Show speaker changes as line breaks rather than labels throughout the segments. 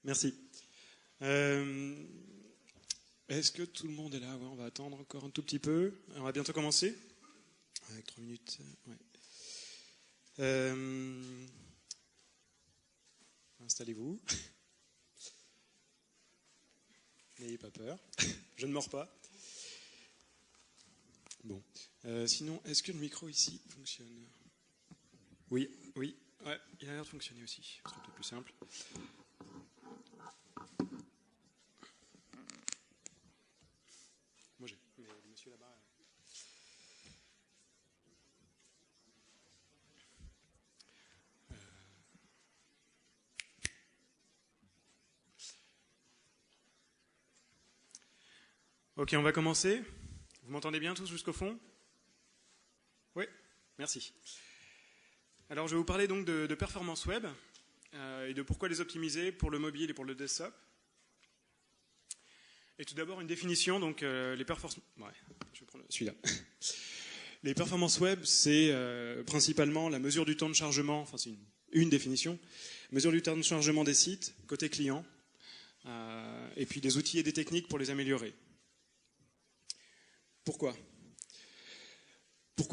Merci. Est-ce que tout le monde est là? Ouais, on va attendre encore un tout petit peu. On va bientôt commencer. Avec 3 minutes. Ouais. Installez-vous. N'ayez pas peur. Je ne mords pas. Bon. Sinon, est-ce que le micro ici fonctionne? Oui, oui. Ouais, il a l'air de fonctionner aussi. Ce sera peut-être plus simple. Moi j'ai. Mais le monsieur là-bas. Ok, on va commencer. Vous m'entendez bien tous jusqu'au fond? Oui, merci. Alors je vais vous parler donc de performance web et de pourquoi les optimiser pour le mobile et pour le desktop. Et tout d'abord une définition, donc les performances. Ouais, je vais prendre celui-là. Les performances web, c'est principalement la mesure du temps de chargement, enfin c'est une définition, mesure du temps de chargement des sites, côté client, et puis des outils et des techniques pour les améliorer. Pourquoi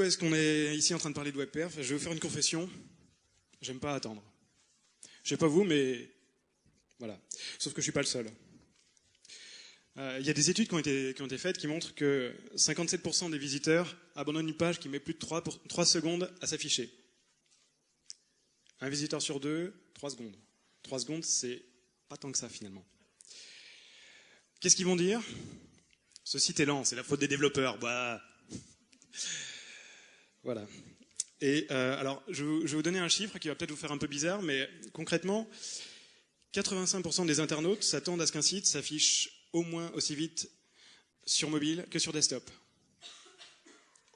est-ce qu'on est ici en train de parler de WebPerf? Je vais vous faire une confession, j'aime pas attendre. Je sais pas vous, mais voilà. Sauf que je suis pas le seul. Il y a des études qui ont été faites qui montrent que 57% des visiteurs abandonnent une page qui met plus de 3 secondes à s'afficher. Un visiteur sur deux, 3 secondes. 3 secondes, c'est pas tant que ça finalement. Qu'est-ce qu'ils vont dire? Ce site est lent, c'est la faute des développeurs. Bah. Voilà. Et alors, je vais vous donner un chiffre qui va peut-être vous faire un peu bizarre, mais concrètement, 85% des internautes s'attendent à ce qu'un site s'affiche au moins aussi vite sur mobile que sur desktop.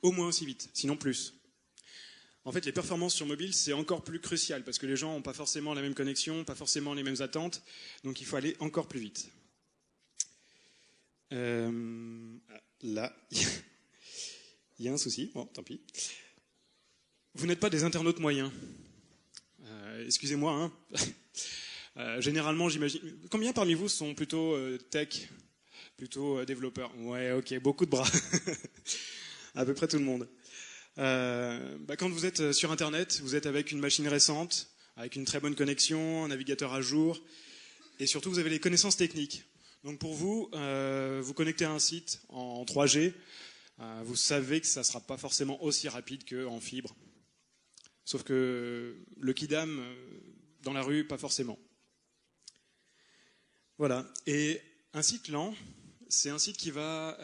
Au moins aussi vite, sinon plus. En fait, les performances sur mobile, c'est encore plus crucial, parce que les gens n'ont pas forcément la même connexion, pas forcément les mêmes attentes, donc il faut aller encore plus vite. Là, il y a un souci, bon, tant pis. Vous n'êtes pas des internautes moyens. Excusez-moi, hein. Généralement, j'imagine... Combien parmi vous sont plutôt tech, plutôt développeurs? Ouais, ok, beaucoup de bras. À peu près tout le monde. Quand vous êtes sur Internet, vous êtes avec une machine récente, avec une très bonne connexion, un navigateur à jour, et surtout vous avez les connaissances techniques. Donc pour vous, vous connectez à un site en 3G, vous savez que ça ne sera pas forcément aussi rapide qu'en fibre. Sauf que le Kidam, dans la rue, pas forcément. Voilà. Et un site lent, c'est un site qui va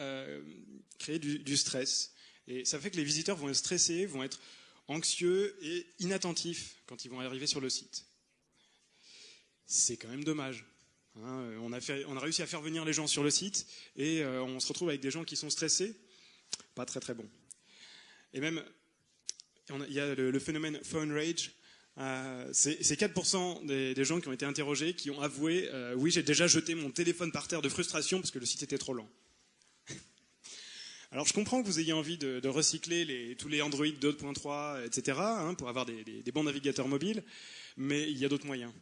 créer du stress. Et ça fait que les visiteurs vont être stressés, vont être anxieux et inattentifs quand ils vont arriver sur le site. C'est quand même dommage. Hein, on a réussi à faire venir les gens sur le site et on se retrouve avec des gens qui sont stressés. Pas très très bon. Et même, il y a le phénomène phone rage. C'est 4% des gens qui ont été interrogés qui ont avoué oui, j'ai déjà jeté mon téléphone par terre de frustration parce que le site était trop lent. Alors je comprends que vous ayez envie de recycler tous les Android 2.3, etc., hein, pour avoir des bons navigateurs mobiles, mais il y a d'autres moyens.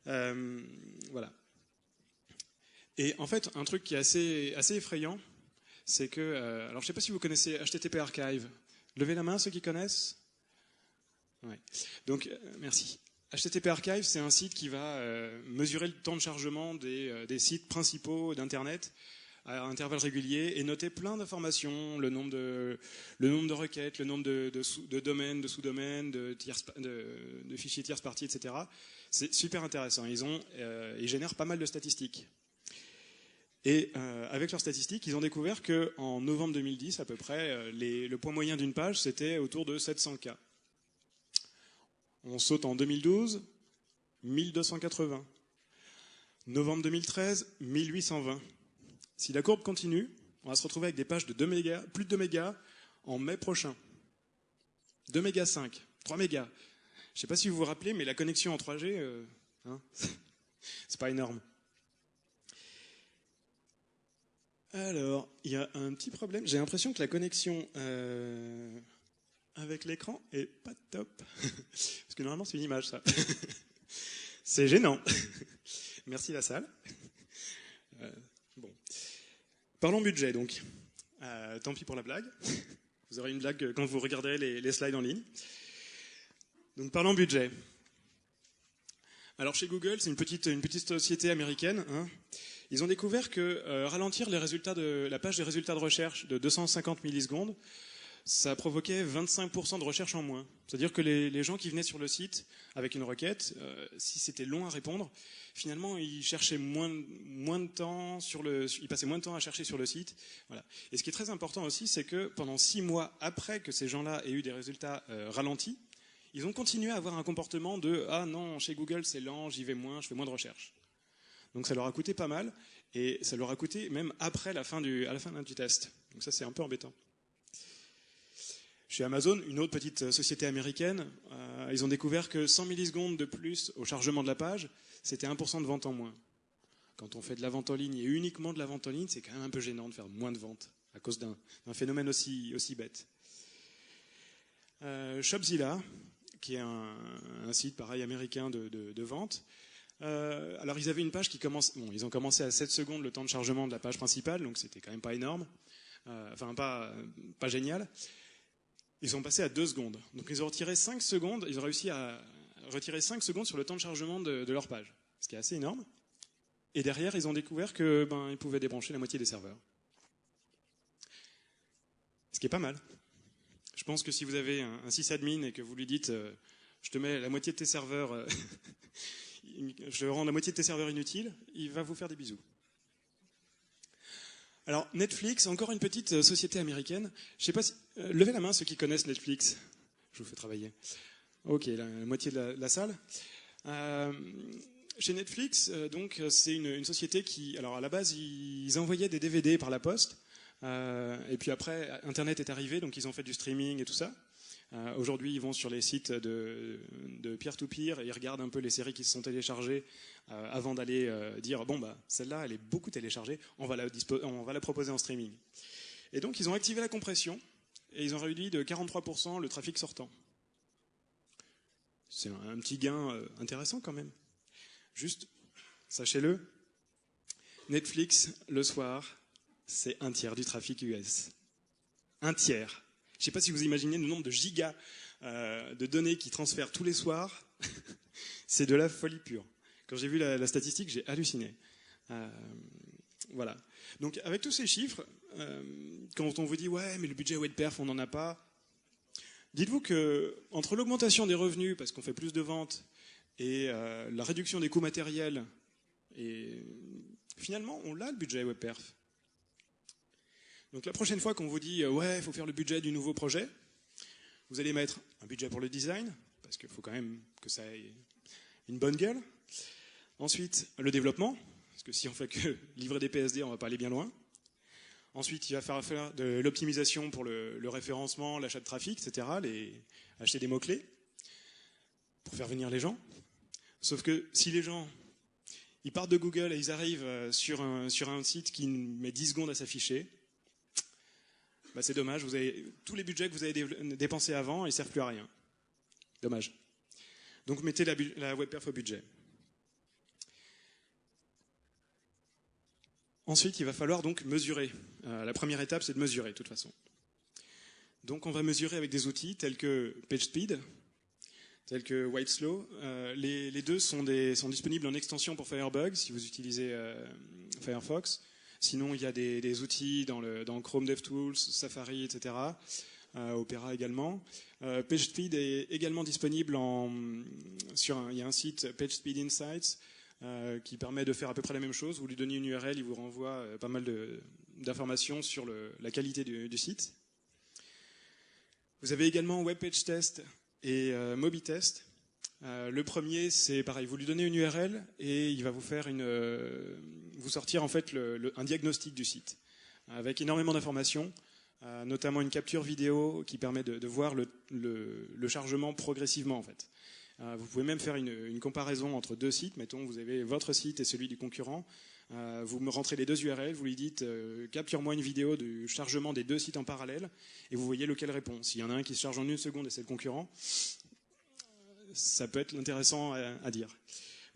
Voilà. Et en fait, un truc qui est assez effrayant, c'est que... alors je ne sais pas si vous connaissez HTTP Archive. Levez la main ceux qui connaissent. Ouais. Donc, merci. HTTP Archive, c'est un site qui va mesurer le temps de chargement des sites principaux d'Internet à intervalles réguliers et noter plein d'informations, le nombre de requêtes, le nombre de domaines, de sous-domaines, de fichiers tierces parties, etc. C'est super intéressant. Ils génèrent pas mal de statistiques. Et avec leurs statistiques, ils ont découvert qu'en novembre 2010, à peu près, le poids moyen d'une page, c'était autour de 700K. On saute en 2012, 1280. Novembre 2013, 1820. Si la courbe continue, on va se retrouver avec des pages de 2 mégas, plus de 2 mégas en mai prochain. 2 mégas 5, 3 mégas. Je ne sais pas si vous vous rappelez, mais la connexion en 3G, c'est pas énorme. Alors, il y a un petit problème. J'ai l'impression que la connexion avec l'écran est pas top. Parce que normalement, c'est une image, ça. C'est gênant. Merci la salle. Bon. Parlons budget donc. Tant pis pour la blague. Vous aurez une blague quand vous regarderez les slides en ligne. Donc parlons budget. Alors chez Google, c'est une petite société américaine. Hein. Ils ont découvert que ralentir la page des résultats de recherche de 250 millisecondes, ça provoquait 25% de recherche en moins. C'est-à-dire que les gens qui venaient sur le site avec une requête, si c'était long à répondre, finalement ils cherchaient moins de temps ils passaient moins de temps à chercher sur le site. Voilà. Et ce qui est très important aussi, c'est que pendant 6 mois après que ces gens-là aient eu des résultats ralentis, ils ont continué à avoir un comportement de « Ah non, chez Google c'est lent, j'y vais moins, je fais moins de recherche ». Donc ça leur a coûté pas mal, et ça leur a coûté même après à la fin du test. Donc ça c'est un peu embêtant. Chez Amazon, une autre petite société américaine, ils ont découvert que 100 millisecondes de plus au chargement de la page, c'était 1% de vente en moins. Quand on fait de la vente en ligne et uniquement de la vente en ligne, c'est quand même un peu gênant de faire moins de ventes à cause d'un phénomène aussi bête. Shopzilla, qui est un site pareil américain de vente. Alors ils avaient une page ils ont commencé à 7 secondes le temps de chargement de la page principale, donc c'était quand même pas énorme, pas génial. Ils sont passés à 2 secondes. Donc ils ont retiré 5 secondes, ils ont réussi à retirer 5 secondes sur le temps de chargement de leur page, ce qui est assez énorme. Et derrière, ils ont découvert qu'ils pouvaient débrancher la moitié des serveurs. Ce qui est pas mal. Je pense que si vous avez un sysadmin et que vous lui dites je te mets la moitié de tes serveurs, je rends la moitié de tes serveurs inutiles, il va vous faire des bisous. Alors Netflix, encore une petite société américaine. Je sais pas si levez la main ceux qui connaissent Netflix. Je vous fais travailler. Ok, la moitié de la salle. Chez Netflix, donc c'est une société qui, alors à la base, ils envoyaient des DVD par la poste. Et puis après, Internet est arrivé, donc ils ont fait du streaming et tout ça. Aujourd'hui, ils vont sur les sites de peer-to-peer et ils regardent un peu les séries qui se sont téléchargées avant d'aller dire bon bah celle-là, elle est beaucoup téléchargée, on va la proposer en streaming. Et donc ils ont activé la compression et ils ont réduit de 43% le trafic sortant. C'est un petit gain intéressant quand même. Juste, sachez-le, Netflix le soir, c'est 1/3 du trafic US. 1/3. Je ne sais pas si vous imaginez le nombre de gigas de données qui transfèrent tous les soirs. C'est de la folie pure. Quand j'ai vu la statistique, j'ai halluciné. Voilà. Donc avec tous ces chiffres, quand on vous dit « ouais, mais le budget WebPerf, on n'en a pas », dites-vous que entre l'augmentation des revenus, parce qu'on fait plus de ventes, et la réduction des coûts matériels, et finalement, on l'a le budget WebPerf. Donc la prochaine fois qu'on vous dit ouais, il faut faire le budget du nouveau projet, vous allez mettre un budget pour le design, parce qu'il faut quand même que ça ait une bonne gueule. Ensuite, le développement, parce que si on fait que livrer des PSD, on ne va pas aller bien loin. Ensuite, il va falloir faire de l'optimisation pour le référencement, l'achat de trafic, etc., acheter des mots-clés pour faire venir les gens. Sauf que si les gens ils partent de Google et ils arrivent sur un site qui met 10 secondes à s'afficher, bah c'est dommage, tous les budgets que vous avez dépensés avant, ils ne servent plus à rien. Dommage. Donc mettez la WebPerf au budget. Ensuite, il va falloir donc mesurer. La première étape, c'est de mesurer, de toute façon. Donc on va mesurer avec des outils tels que PageSpeed, tels que Whiteslow. Les deux sont disponibles en extension pour Firebug, si vous utilisez Firefox. Sinon, il y a des outils dans Chrome DevTools, Safari, etc. Opera également. PageSpeed est également disponible il y a un site, PageSpeed Insights, qui permet de faire à peu près la même chose. Vous lui donnez une URL, il vous renvoie pas mal d'informations sur la qualité du site. Vous avez également WebPageTest et MobiTest. Le premier, c'est pareil, vous lui donnez une URL et il va vous sortir en fait un diagnostic du site avec énormément d'informations, notamment une capture vidéo qui permet de voir le chargement progressivement en fait. Vous pouvez même faire une comparaison entre deux sites. Mettons, vous avez votre site et celui du concurrent. Vous me rentrez les deux URL, vous lui dites capture-moi une vidéo du chargement des deux sites en parallèle et vous voyez lequel répond. S'il y en a un qui se charge en 1 seconde et c'est le concurrent, ça peut être intéressant à dire.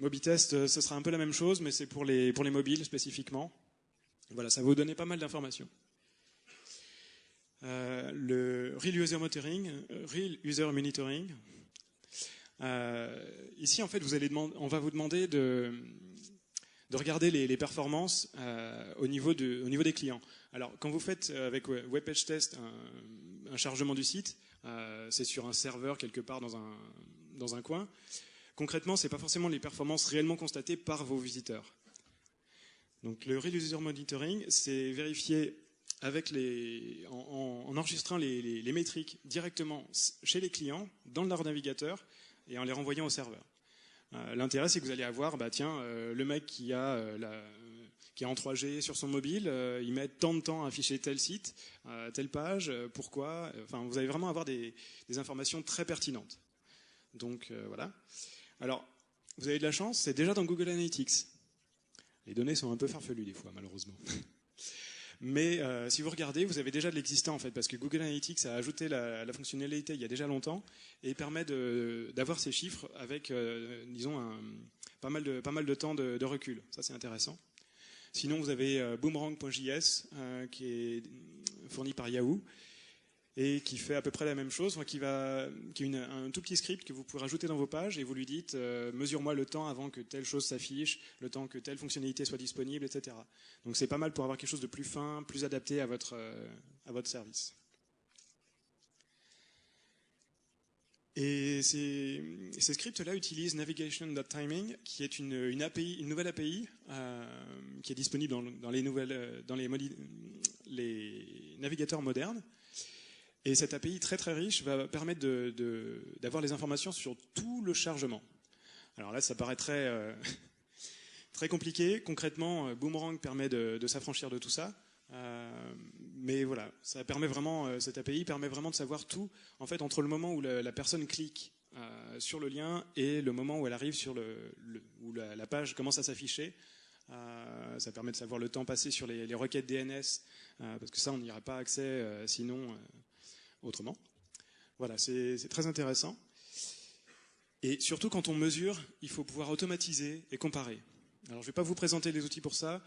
Mobitest, ce sera un peu la même chose, mais c'est pour les mobiles spécifiquement. Voilà, ça va vous donner pas mal d'informations. Le Real User Monitoring. Ici, en fait, on va vous demander de regarder les performances au niveau des clients. Alors, quand vous faites avec Web Page Test un chargement du site, c'est sur un serveur quelque part dans un coin. Concrètement, ce n'est pas forcément les performances réellement constatées par vos visiteurs. Donc, le Real User Monitoring, c'est vérifier en enregistrant les métriques directement chez les clients, dans leur navigateur, et en les renvoyant au serveur. L'intérêt, c'est que vous allez avoir, le mec qui est en 3G sur son mobile, il met tant de temps à afficher tel site, telle page, pourquoi. Enfin, vous allez vraiment avoir des informations très pertinentes. Donc, voilà. Alors, vous avez de la chance, c'est déjà dans Google Analytics. Les données sont un peu farfelues des fois, malheureusement. Mais si vous regardez, vous avez déjà de l'existant en fait, parce que Google Analytics a ajouté la fonctionnalité il y a déjà longtemps et permet d'avoir ces chiffres avec, disons, pas mal de temps de recul. Ça, c'est intéressant. Sinon, vous avez Boomerang.js qui est fourni par Yahoo et qui fait à peu près la même chose, qui est un tout petit script que vous pouvez rajouter dans vos pages et vous lui dites mesure-moi le temps avant que telle chose s'affiche, le temps que telle fonctionnalité soit disponible, etc. Donc c'est pas mal pour avoir quelque chose de plus fin, plus adapté à votre service. Et ces scripts-là utilisent navigation.timing, qui est une nouvelle API qui est disponible dans les navigateurs modernes. Et cette API très très riche va permettre d'avoir les informations sur tout le chargement. Alors là, ça paraît très, très compliqué. Concrètement, Boomerang permet de s'affranchir de tout ça. Mais voilà, cette API permet vraiment de savoir tout, en fait, entre le moment où la personne clique sur le lien et le moment où elle arrive où la page commence à s'afficher. Ça permet de savoir le temps passé sur les requêtes DNS, parce que ça, on n'y aura pas accès sinon autrement. Voilà, c'est très intéressant. Et surtout, quand on mesure, il faut pouvoir automatiser et comparer. Alors, je ne vais pas vous présenter les outils pour ça.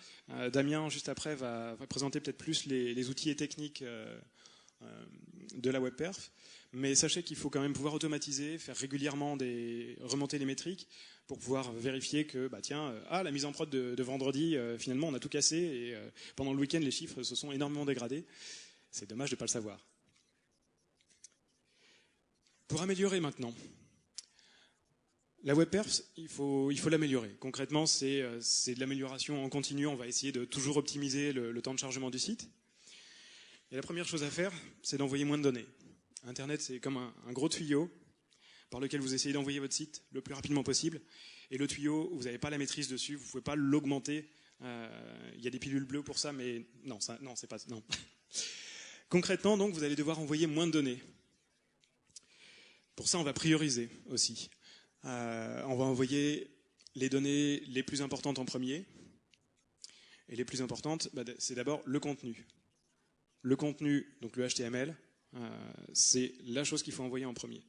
Damien, juste après, va présenter peut-être plus les outils et techniques de la WebPerf. Mais sachez qu'il faut quand même pouvoir automatiser, faire régulièrement remonter les métriques pour pouvoir vérifier que, la mise en prod de vendredi, finalement, on a tout cassé et pendant le week-end, les chiffres se sont énormément dégradés. C'est dommage de ne pas le savoir. Pour améliorer maintenant, la WebPerf, il faut l'améliorer. Concrètement, c'est de l'amélioration en continu. On va essayer de toujours optimiser le temps de chargement du site. Et la première chose à faire, c'est d'envoyer moins de données. Internet, c'est comme un gros tuyau par lequel vous essayez d'envoyer votre site le plus rapidement possible. Et le tuyau, vous n'avez pas la maîtrise dessus, vous ne pouvez pas l'augmenter. Il y a des pilules bleues pour ça, mais non, c'est pas... Non. Concrètement, donc, vous allez devoir envoyer moins de données. Pour ça, on va prioriser aussi. On va envoyer les données les plus importantes en premier. Et les plus importantes, c'est d'abord le contenu. Le contenu, donc le HTML, c'est la chose qu'il faut envoyer en premier.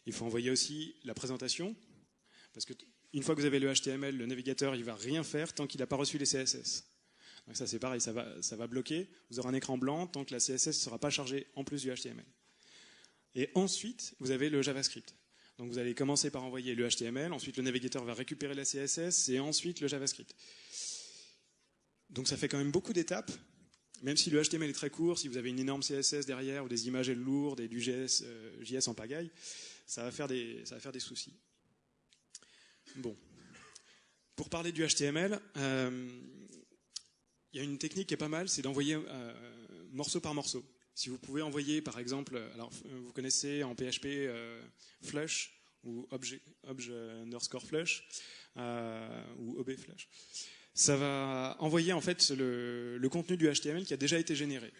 Il faut envoyer aussi la présentation, parce que une fois que vous avez le HTML, le navigateur, il ne va rien faire tant qu'il n'a pas reçu les CSS. Donc ça, c'est pareil, ça va bloquer. Vous aurez un écran blanc tant que la CSS ne sera pas chargée en plus du HTML. Et ensuite, vous avez le JavaScript. Donc vous allez commencer par envoyer le HTML, ensuite le navigateur va récupérer la CSS et ensuite le JavaScript. Donc ça fait quand même beaucoup d'étapes, même si le HTML est très court, si vous avez une énorme CSS derrière ou des images lourdes et du JS en pagaille, ça va faire des soucis. Bon. Pour parler du HTML, il y a une technique qui est pas mal, c'est d'envoyer morceau par morceau. Si vous pouvez envoyer, par exemple, alors vous connaissez en PHP flush ou obj_flush ou obflush, ça va envoyer en fait le contenu du HTML qui a déjà été généré.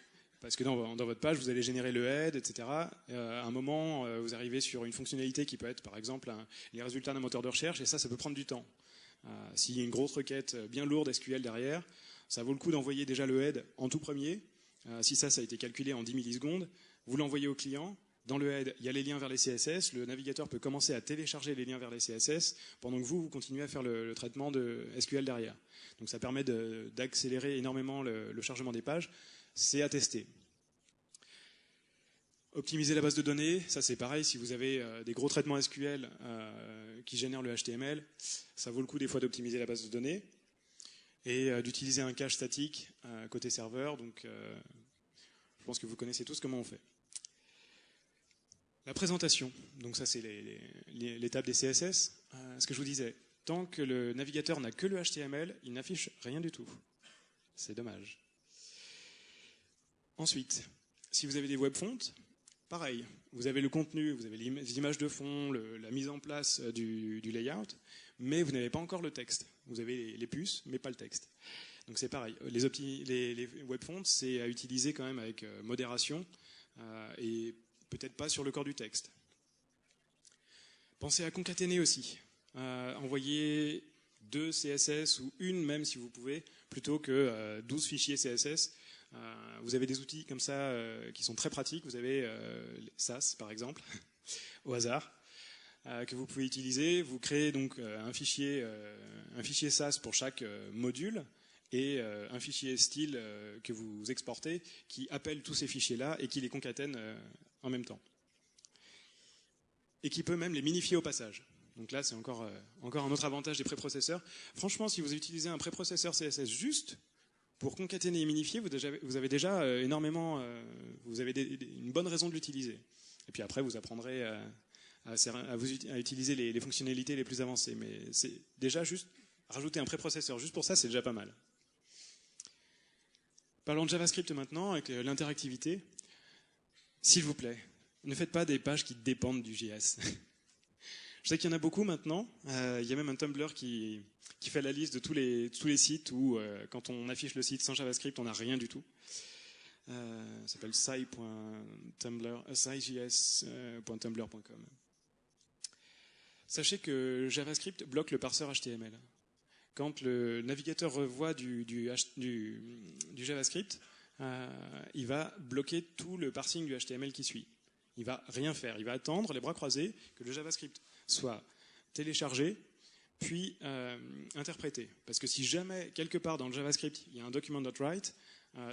Parce que dans votre page, vous allez générer le head, etc. À un moment, vous arrivez sur une fonctionnalité qui peut être, par exemple, les résultats d'un moteur de recherche, et ça peut prendre du temps. S'il y a une grosse requête bien lourde SQL derrière, ça vaut le coup d'envoyer déjà le head en tout premier. Si ça a été calculé en 10 millisecondes, vous l'envoyez au client, Dans le head, il y a les liens vers les CSS. Le navigateur peut commencer à télécharger les liens vers les CSS pendant que vous continuez à faire le traitement de SQL derrière. Donc ça permet d'accélérer énormément le chargement des pages. C'est à tester. Optimiser la base de données, ça c'est pareil, si vous avez des gros traitements SQL qui génèrent le HTML, ça vaut le coup des fois d'optimiser la base de données et d'utiliser un cache statique côté serveur. Donc je pense que vous connaissez tous comment on fait. La présentation, donc ça c'est l'étape des CSS. Ce que je vous disais, tant que le navigateur n'a que le HTML, il n'affiche rien du tout. C'est dommage. Ensuite, si vous avez des web fonts, pareil, vous avez le contenu, vous avez les images de fond, la mise en place du layout, mais vous n'avez pas encore le texte. Vous avez les puces, mais pas le texte. Donc c'est pareil. Les web fonts, c'est à utiliser quand même avec modération et peut-être pas sur le corps du texte. Pensez à concaténer aussi. Envoyer 2 CSS ou une même si vous pouvez, plutôt que 12 fichiers CSS. Vous avez des outils comme ça qui sont très pratiques. Vous avez SAS par exemple, au hasard, que vous pouvez utiliser. Vous créez donc un fichier SAS pour chaque module et un fichier style que vous exportez qui appelle tous ces fichiers-là et qui les concatène en même temps. Et qui peut même les minifier au passage. Donc là, c'est encore un autre avantage des préprocesseurs. Franchement, si vous utilisez un préprocesseur CSS juste pour concaténer et minifier, vous avez déjà énormément, vous avez une bonne raison de l'utiliser. Et puis après, vous apprendrez à utiliser les fonctionnalités les plus avancées. Mais c'est déjà juste rajouter un préprocesseur juste pour ça, c'est déjà pas mal. Parlons de JavaScript maintenant, avec l'interactivité. S'il vous plaît, ne faites pas des pages qui dépendent du JS. Je sais qu'il y en a beaucoup maintenant. Il y a même un Tumblr qui fait la liste de tous les sites où, quand on affiche le site sans JavaScript, on n'a rien du tout. Ça s'appelle sci.tumblr.com. Sachez que JavaScript bloque le parseur HTML. Quand le navigateur revoit du JavaScript, il va bloquer tout le parsing du HTML qui suit. Il va rien faire. Il va attendre les bras croisés que le JavaScript soit téléchargé, puis interprété. Parce que si jamais, quelque part dans le JavaScript, il y a un document.write,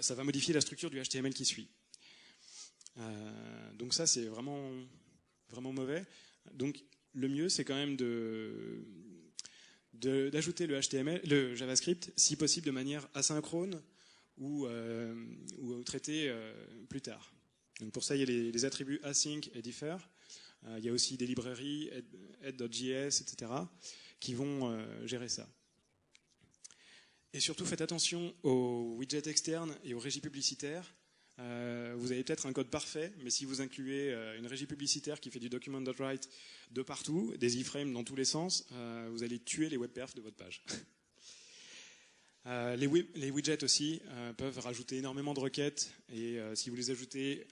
ça va modifier la structure du HTML qui suit. Donc ça, c'est vraiment, vraiment mauvais. Donc le mieux, c'est quand même d'ajouter le JavaScript, si possible de manière asynchrone ou traité plus tard. Donc pour ça, il y a les attributs async et defer. Il y a aussi des librairies, head.js, etc., qui vont gérer ça. Et surtout, faites attention aux widgets externes et aux régies publicitaires. Vous avez peut-être un code parfait, mais si vous incluez une régie publicitaire qui fait du document.write de partout, des iframes dans tous les sens, vous allez tuer les web perfs de votre page. Les widgets aussi peuvent rajouter énormément de requêtes, et si vous les ajoutez,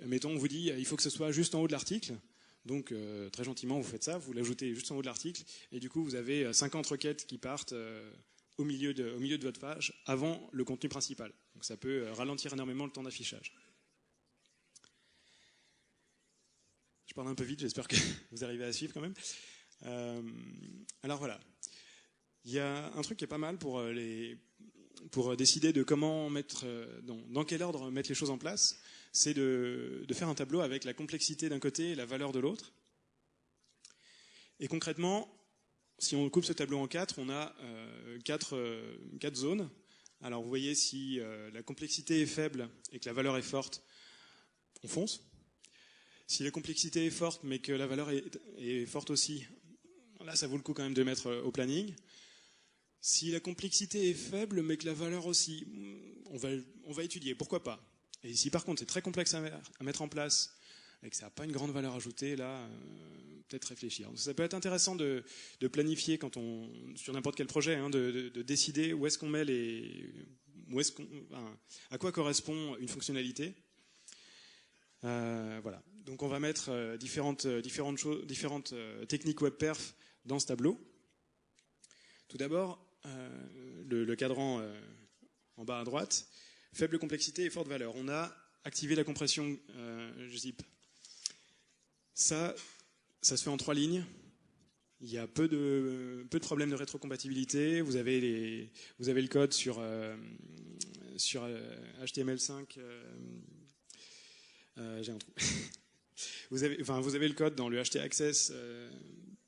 mettons, on vous dit il faut que ce soit juste en haut de l'article, donc très gentiment vous faites ça, vous l'ajoutez juste en haut de l'article, et du coup vous avez 50 requêtes qui partent au milieu de votre page avant le contenu principal. Donc ça peut ralentir énormément le temps d'affichage. Je parle un peu vite, j'espère que vous arrivez à suivre quand même. Alors voilà. Il y a un truc qui est pas mal pour décider de comment mettre, dans quel ordre mettre les choses en place, c'est de faire un tableau avec la complexité d'un côté et la valeur de l'autre. Et concrètement, si on coupe ce tableau en 4, on a 4 zones. Alors vous voyez, si la complexité est faible et que la valeur est forte, on fonce. Si la complexité est forte mais que la valeur est forte aussi, là ça vaut le coup quand même de mettre au planning. Si la complexité est faible mais que la valeur aussi, on va étudier, pourquoi pas. Et si par contre c'est très complexe à mettre en place et que ça n'a pas une grande valeur ajoutée, là, peut-être réfléchir. Donc, ça peut être intéressant de planifier sur n'importe quel projet, hein, de décider où est-ce qu'on met à quoi correspond une fonctionnalité. Voilà. Donc on va mettre différentes techniques web perf dans ce tableau. Tout d'abord, le cadran en bas à droite, faible complexité et forte valeur. On a activé la compression zip. Ça se fait en 3 lignes. Il y a peu de problèmes de rétrocompatibilité. Vous avez le code sur HTML5. J'ai un trou. Vous avez le code dans le htaccess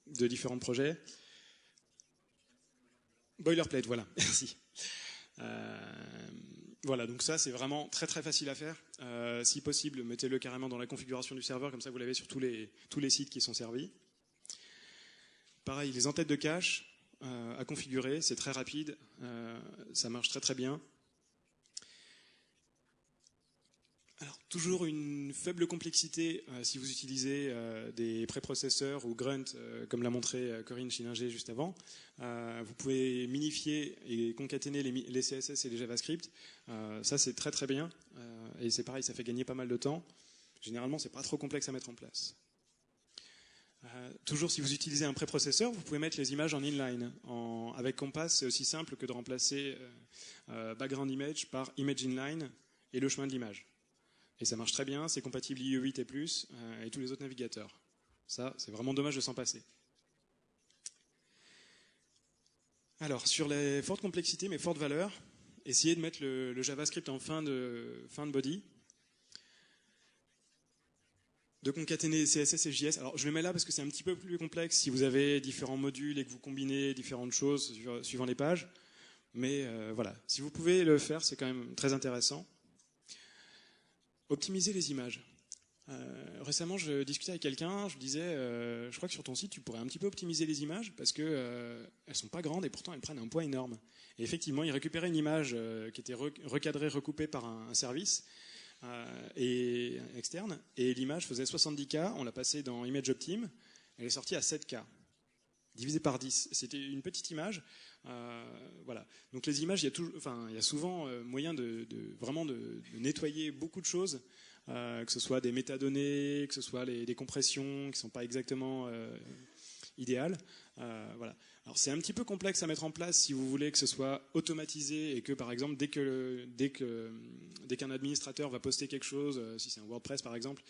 de différents projets. Boilerplate, voilà, merci. Voilà, donc ça c'est vraiment très très facile à faire. Si possible, mettez-le carrément dans la configuration du serveur, comme ça vous l'avez sur tous les sites qui sont servis. Pareil, les entêtes de cache à configurer, c'est très rapide, ça marche très très bien. Alors, toujours une faible complexité si vous utilisez des préprocesseurs ou Grunt, comme l'a montré Corinne Schillinger juste avant. Vous pouvez minifier et concaténer les CSS et les JavaScript. Ça, c'est très très bien. Et c'est pareil, ça fait gagner pas mal de temps. Généralement, c'est pas trop complexe à mettre en place. Toujours, si vous utilisez un préprocesseur, vous pouvez mettre les images en inline. Avec Compass, c'est aussi simple que de remplacer background image par image inline et le chemin de l'image. Et ça marche très bien, c'est compatible IE8 et plus, et tous les autres navigateurs. Ça, c'est vraiment dommage de s'en passer. Alors, sur les fortes complexités, mais fortes valeurs, essayez de mettre le JavaScript en fin de body, de concaténer CSS et JS. Alors, je le mets là parce que c'est un petit peu plus complexe si vous avez différents modules et que vous combinez différentes choses suivant les pages. Mais voilà, si vous pouvez le faire, c'est quand même très intéressant. Optimiser les images. Récemment, je discutais avec quelqu'un, je lui disais, je crois que sur ton site, tu pourrais un petit peu optimiser les images parce que elles sont pas grandes et pourtant elles prennent un poids énorme. Et effectivement, il récupérait une image qui était recadrée, recoupée par un service et externe, et l'image faisait 70K, on l'a passée dans Image Optim, elle est sortie à 7K, divisé par 10. C'était une petite image. Voilà. Donc les images, il y a souvent moyen de nettoyer beaucoup de choses, que ce soit des métadonnées, que ce soit des compressions qui ne sont pas exactement idéales. Voilà. Alors c'est un petit peu complexe à mettre en place si vous voulez que ce soit automatisé et que par exemple dès qu'un administrateur va poster quelque chose, si c'est un WordPress par exemple,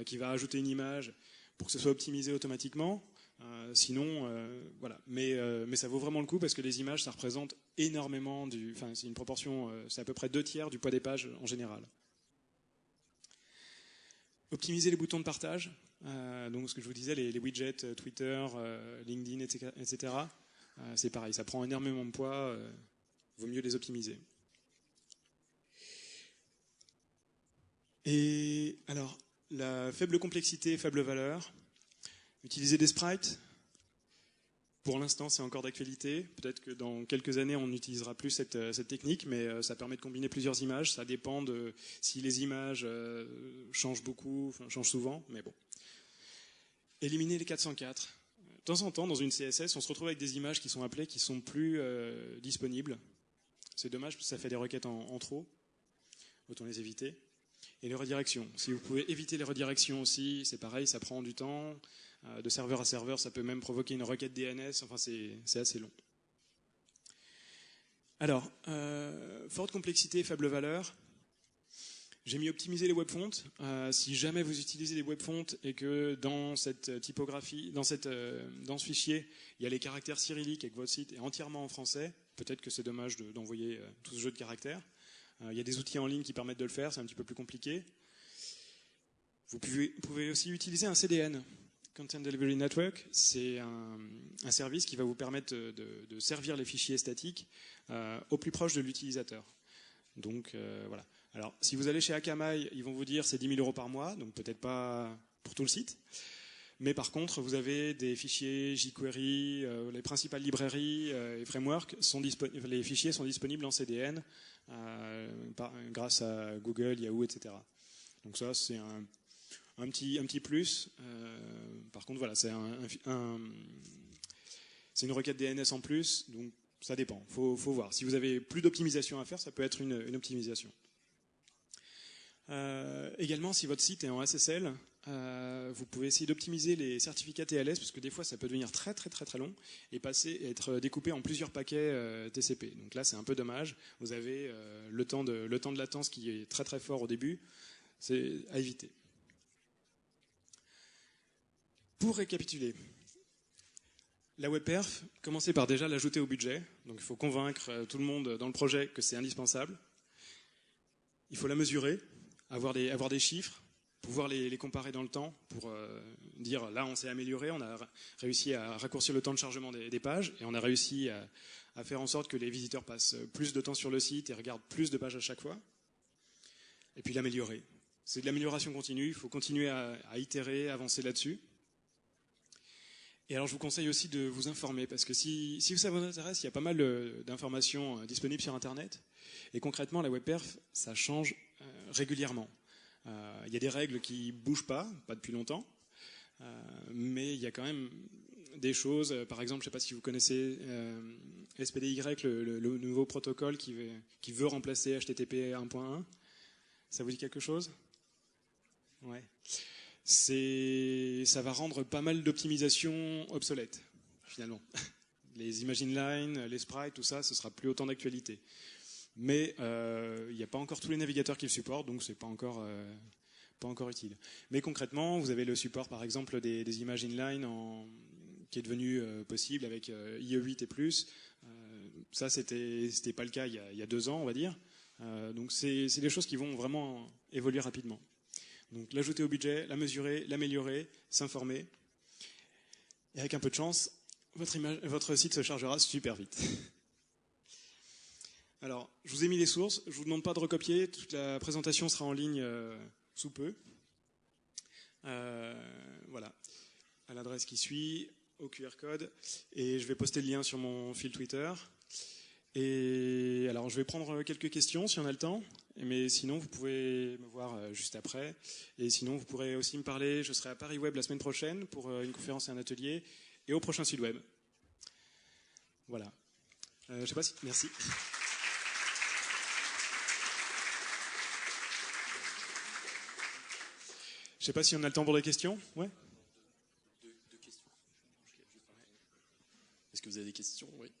qui va ajouter une image pour que ce soit optimisé automatiquement. Sinon, voilà. Mais ça vaut vraiment le coup parce que les images, ça représente énormément c'est une proportion, c'est à peu près 2/3 du poids des pages en général. Optimiser les boutons de partage. Donc ce que je vous disais, les widgets, Twitter, LinkedIn, etc. C'est pareil, ça prend énormément de poids. Vaut mieux les optimiser. Et alors, la faible complexité, faible valeur. Utiliser des sprites, pour l'instant c'est encore d'actualité. Peut-être que dans quelques années on n'utilisera plus cette technique, mais ça permet de combiner plusieurs images. Ça dépend de si les images changent beaucoup, changent souvent, mais bon. Éliminer les 404. De temps en temps, dans une CSS, on se retrouve avec des images qui sont appelées, qui sont plus disponibles. C'est dommage parce que ça fait des requêtes en trop. Autant les éviter. Et les redirections. Si vous pouvez éviter les redirections aussi, c'est pareil, ça prend du temps. De serveur à serveur, ça peut même provoquer une requête DNS. Enfin, c'est assez long. Alors, forte complexité, faible valeur. J'ai mis optimiser les webfonts. Si jamais vous utilisez des webfonts et que dans cette typographie, dans ce fichier, il y a les caractères cyrilliques et que votre site est entièrement en français, peut-être que c'est dommage d'envoyer tout ce jeu de caractères. Il y a des outils en ligne qui permettent de le faire, c'est un petit peu plus compliqué. Vous pouvez aussi utiliser un CDN. Content Delivery Network, c'est un service qui va vous permettre de servir les fichiers statiques au plus proche de l'utilisateur. Donc voilà. Alors, si vous allez chez Akamai, ils vont vous dire c'est 10 000 € par mois, donc peut-être pas pour tout le site. Mais par contre, vous avez des fichiers jQuery, les principales librairies et frameworks, les fichiers sont disponibles en CDN grâce à Google, Yahoo, etc. Donc ça, c'est un petit plus. Par contre, voilà, c'est une requête DNS en plus, donc ça dépend. Faut voir. Si vous avez plus d'optimisation à faire, ça peut être une optimisation. Également, si votre site est en SSL, vous pouvez essayer d'optimiser les certificats TLS, parce que des fois, ça peut devenir très très très très long et être découpé en plusieurs paquets TCP. Donc là, c'est un peu dommage. Vous avez le temps de latence qui est très très fort au début. C'est à éviter. Pour récapituler, la WebPerf, commencez par déjà l'ajouter au budget. Donc il faut convaincre tout le monde dans le projet que c'est indispensable. Il faut la mesurer, avoir des chiffres, pouvoir les comparer dans le temps pour dire là on s'est amélioré, on a réussi à raccourcir le temps de chargement des pages et on a réussi à faire en sorte que les visiteurs passent plus de temps sur le site et regardent plus de pages à chaque fois. Et puis l'améliorer. C'est de l'amélioration continue, il faut continuer à itérer, avancer là-dessus. Et alors je vous conseille aussi de vous informer, parce que si ça vous intéresse, il y a pas mal d'informations disponibles sur Internet. Et concrètement, la WebPerf, ça change régulièrement. Il y a des règles qui ne bougent pas depuis longtemps, mais il y a quand même des choses. Par exemple, je ne sais pas si vous connaissez SPDY, le nouveau protocole qui veut remplacer HTTP 1.1. Ça vous dit quelque chose ? Ouais. Ça va rendre pas mal d'optimisations obsolètes, finalement. Les image inline, les sprites, tout ça, ce sera plus autant d'actualité. Mais il n'y a pas encore tous les navigateurs qui le supportent, donc c'est pas encore utile. Mais concrètement, vous avez le support, par exemple, des images inline qui est devenu possible avec IE8 et plus. Ça, c'était pas le cas il y a 2 ans, on va dire. Donc c'est des choses qui vont vraiment évoluer rapidement. Donc l'ajouter au budget, la mesurer, l'améliorer, s'informer. Et avec un peu de chance, votre site se chargera super vite. Alors, je vous ai mis les sources, je ne vous demande pas de recopier, toute la présentation sera en ligne sous peu. Voilà, à l'adresse qui suit, au QR code, et je vais poster le lien sur mon fil Twitter. Et alors, je vais prendre quelques questions si on a le temps, mais sinon, vous pouvez me voir juste après. Et sinon, vous pourrez aussi me parler. Je serai à Paris Web la semaine prochaine pour une conférence et un atelier, et au prochain site web. Voilà. Je sais pas si... Merci. Je sais pas si on a le temps pour des questions. Ouais.
Deux questions. Est-ce que vous avez des questions? Oui.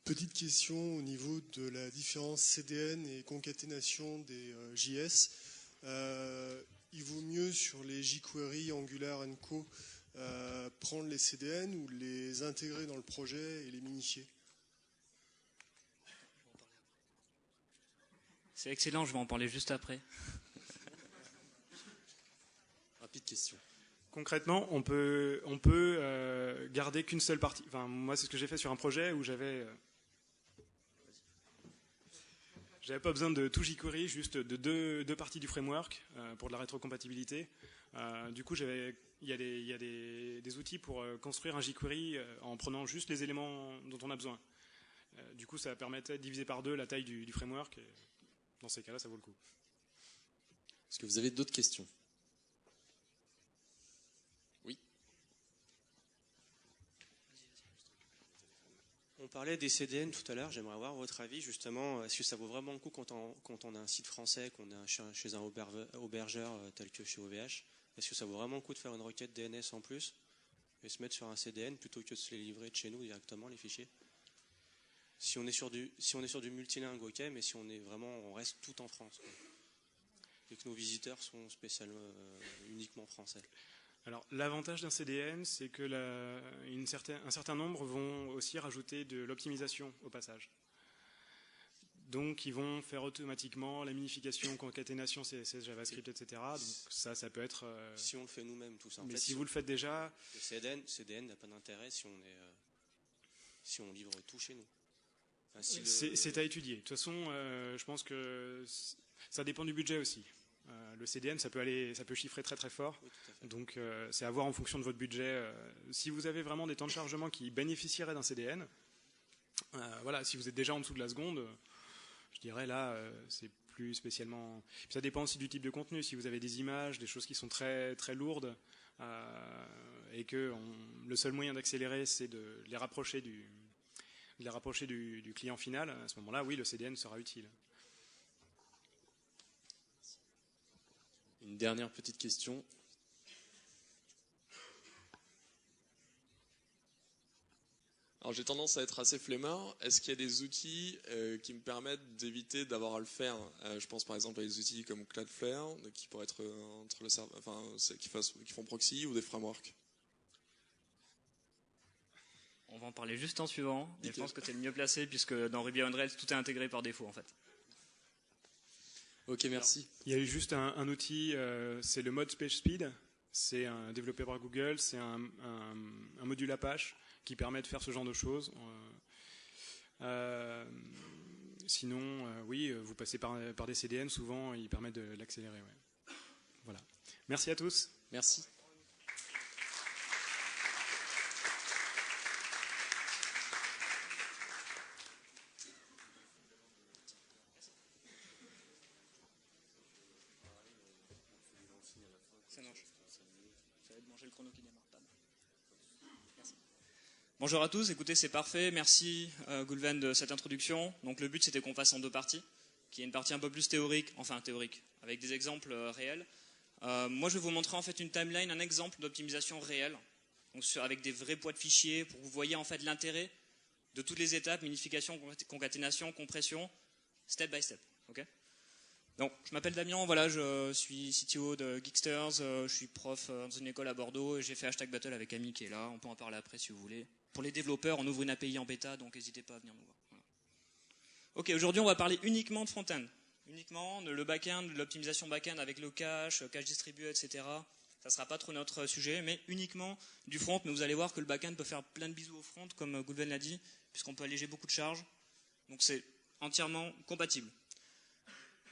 Petite question au niveau de la différence CDN et concaténation des JS. Il vaut mieux sur les jQuery, Angular & Co. Prendre les CDN ou les intégrer dans le projet et les minifier?
C'est excellent, je vais en parler juste après.
Rapide question.
Concrètement, on peut garder qu'une seule partie. Enfin, moi, c'est ce que j'ai fait sur un projet où j'avais pas besoin de tout jQuery, juste de deux parties du framework pour de la rétrocompatibilité. Du coup, il y a des outils pour construire un jQuery en prenant juste les éléments dont on a besoin. Du coup, ça permettait de diviser par 2 la taille du framework. Et dans ces cas-là, ça vaut le coup.
Est-ce que vous avez d'autres questions? Oui.
On parlait des CDN tout à l'heure, j'aimerais avoir votre avis justement. Est-ce que ça vaut vraiment le coup quand on a un site français, qu'on est chez un hébergeur tel que chez OVH, est-ce que ça vaut vraiment le coup de faire une requête DNS en plus et se mettre sur un CDN plutôt que de se les livrer de chez nous directement, les fichiers? Si on est sur du multilingue, ok, mais si on reste tout en France, quoi, et que nos visiteurs sont uniquement français.
Alors, l'avantage d'un CDN, c'est que un certain nombre vont aussi rajouter de l'optimisation au passage. Donc, ils vont faire automatiquement la minification, concaténation, CSS, JavaScript, etc. Donc, ça peut être...
Si on le fait nous-mêmes, tout ça.
Mais si vous le faites déjà...
Le CDN n'a pas d'intérêt si on livre tout chez nous. Enfin,
c'est à étudier. De toute façon, je pense que ça dépend du budget aussi. Le CDN, ça peut chiffrer très très fort. Oui, donc c'est à voir en fonction de votre budget. Si vous avez vraiment des temps de chargement qui bénéficieraient d'un CDN, voilà, si vous êtes déjà en dessous de la seconde, je dirais là, c'est plus spécialement... Puis ça dépend aussi du type de contenu. Si vous avez des images, des choses qui sont très très lourdes, et que le seul moyen d'accélérer, c'est de les rapprocher du client final, à ce moment-là, oui, le CDN sera utile.
Une dernière petite question.
Alors j'ai tendance à être assez flemmard. Est-ce qu'il y a des outils qui me permettent d'éviter d'avoir à le faire? Je pense par exemple à des outils comme Cloudflare qui pourraient être entre le serveur, enfin qui font proxy, ou des frameworks.
On va en parler juste en suivant. Et je pense que c'est le mieux placé puisque dans Ruby on Rails, tout est intégré par défaut en fait.
Ok, merci.
Il y a eu juste un outil, c'est le mode PageSpeed. C'est développé par Google. C'est un module Apache qui permet de faire ce genre de choses. Sinon, oui, vous passez par des CDN. Souvent, ils permettent de l'accélérer. Ouais. Voilà. Merci à tous.
Merci.
Ça marche. Ça va être manger le chrono qui démarre pas. Merci. Bonjour à tous, écoutez, c'est parfait. Merci Gulven de cette introduction. Donc le but c'était qu'on fasse en deux parties, qui est une partie un peu plus théorique, avec des exemples réels. Moi je vais vous montrer en fait une timeline, un exemple d'optimisation réelle, donc avec des vrais poids de fichiers pour que vous voyez en fait l'intérêt de toutes les étapes, minification, concaténation, compression, step by step. Okay. Donc, je m'appelle Damien, voilà, je suis CTO de Geeksters, je suis prof dans une école à Bordeaux et j'ai fait Hashtag Battle avec Ami qui est là, on peut en parler après si vous voulez. Pour les développeurs, on ouvre une API en bêta, donc n'hésitez pas à venir nous voir. Voilà. Ok, aujourd'hui on va parler uniquement de front-end, uniquement de le back-end, de l'optimisation back-end avec le cache distribué, etc. Ça ne sera pas trop notre sujet, mais uniquement du front, mais vous allez voir que le back-end peut faire plein de bisous au front, comme Gulven l'a dit, puisqu'on peut alléger beaucoup de charges, donc c'est entièrement compatible.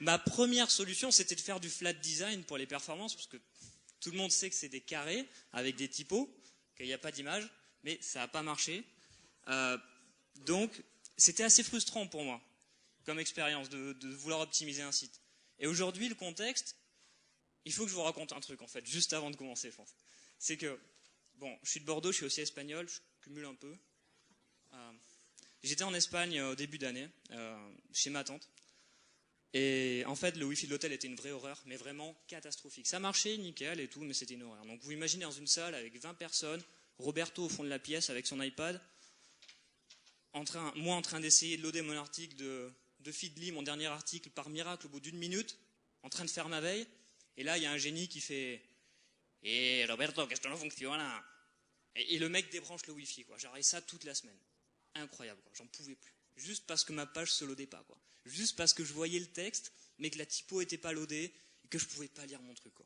Ma première solution, c'était de faire du flat design pour les performances, parce que tout le monde sait que c'est des carrés avec des typos, qu'il n'y a pas d'image, mais ça n'a pas marché. Donc, c'était assez frustrant pour moi, comme expérience, de vouloir optimiser un site. Et aujourd'hui, le contexte, il faut que je vous raconte un truc, en fait, juste avant de commencer, je pense. C'est que, bon, je suis de Bordeaux, je suis aussi espagnol, je cumule un peu. J'étais en Espagne au début d'année, chez ma tante. Et en fait, le Wi-Fi de l'hôtel était une vraie horreur, mais vraiment catastrophique. Ça marchait nickel et tout, mais c'était une horreur. Donc vous imaginez dans une salle avec 20 personnes, Roberto au fond de la pièce avec son iPad, moi en train d'essayer de loader mon article de Feedly, mon dernier article, par miracle au bout d'une minute, en train de faire ma veille. Et là, il y a un génie qui fait « Eh Roberto, que esto no funciona !» Et le mec débranche le Wi-Fi, quoi. J'arrête ça toute la semaine. Incroyable, quoi. J'en pouvais plus. Juste parce que ma page se loadait pas, quoi. Juste parce que je voyais le texte, mais que la typo était pas loadée, et que je pouvais pas lire mon truc, quoi.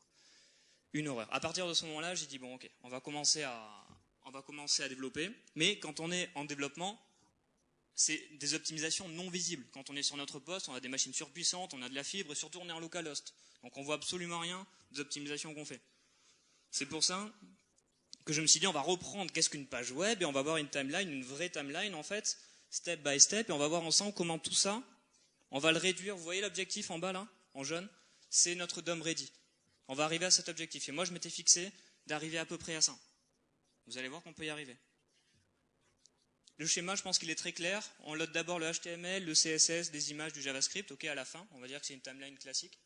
Une horreur. À partir de ce moment-là, j'ai dit, bon, ok, on va commencer à développer, mais quand on est en développement, c'est des optimisations non visibles. Quand on est sur notre poste, on a des machines surpuissantes, on a de la fibre, et surtout on est en localhost. Donc on voit absolument rien des optimisations qu'on fait. C'est pour ça que je me suis dit, on va reprendre qu'est-ce qu'une page web, et on va voir une timeline, une vraie timeline, en fait, step by step, et on va voir ensemble comment tout ça, on va le réduire. Vous voyez l'objectif en bas, là, en jaune? C'est notre DOM ready. On va arriver à cet objectif. Et moi, je m'étais fixé d'arriver à peu près à ça. Vous allez voir qu'on peut y arriver. Le schéma, je pense qu'il est très clair. On load d'abord le HTML, le CSS, des images, du JavaScript. Ok, à la fin, on va dire que c'est une timeline classique.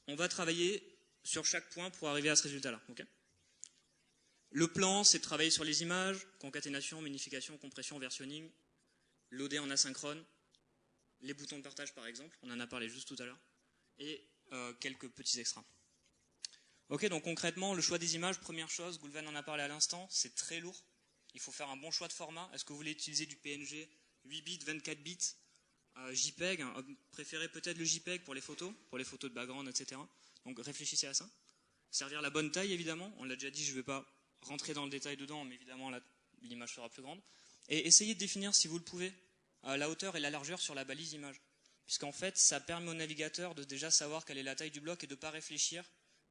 On va travailler sur chaque point pour arriver à ce résultat-là. Okay. Le plan, c'est de travailler sur les images, concaténation, minification, compression, versionning, loader en asynchrone, les boutons de partage par exemple, on en a parlé juste tout à l'heure, et quelques petits extras. Ok, donc concrètement, le choix des images, première chose, Gulven en a parlé à l'instant, c'est très lourd. Il faut faire un bon choix de format. Est-ce que vous voulez utiliser du PNG 8 bits, 24 bits, JPEG, préférez peut-être le JPEG pour les photos de background, etc. Donc réfléchissez à ça. Servir la bonne taille, évidemment. On l'a déjà dit, je ne vais pas rentrer dans le détail dedans, mais évidemment, l'image sera plus grande. Et essayez de définir, si vous le pouvez, la hauteur et la largeur sur la balise image. Puisqu'en fait, ça permet au navigateur de déjà savoir quelle est la taille du bloc et de ne pas réfléchir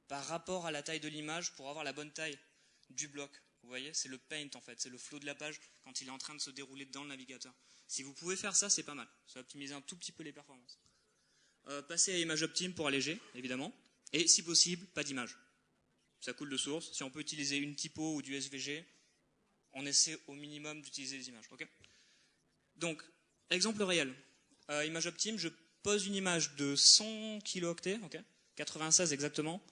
par rapport à la taille de l'image pour avoir la bonne taille du bloc. Vous voyez, c'est le paint en fait, c'est le flow de la page quand il est en train de se dérouler dans le navigateur. Si vous pouvez faire ça, c'est pas mal. Ça va optimiser un tout petit peu les performances. Passez à Image Optim pour alléger, évidemment. Et si possible, pas d'image. Ça coule de source. Si on peut utiliser une typo ou du SVG, on essaie au minimum d'utiliser les images. Okay. Donc, exemple réel. Image Optim, je pose une image de 100 kilooctets, okay, 96 exactement.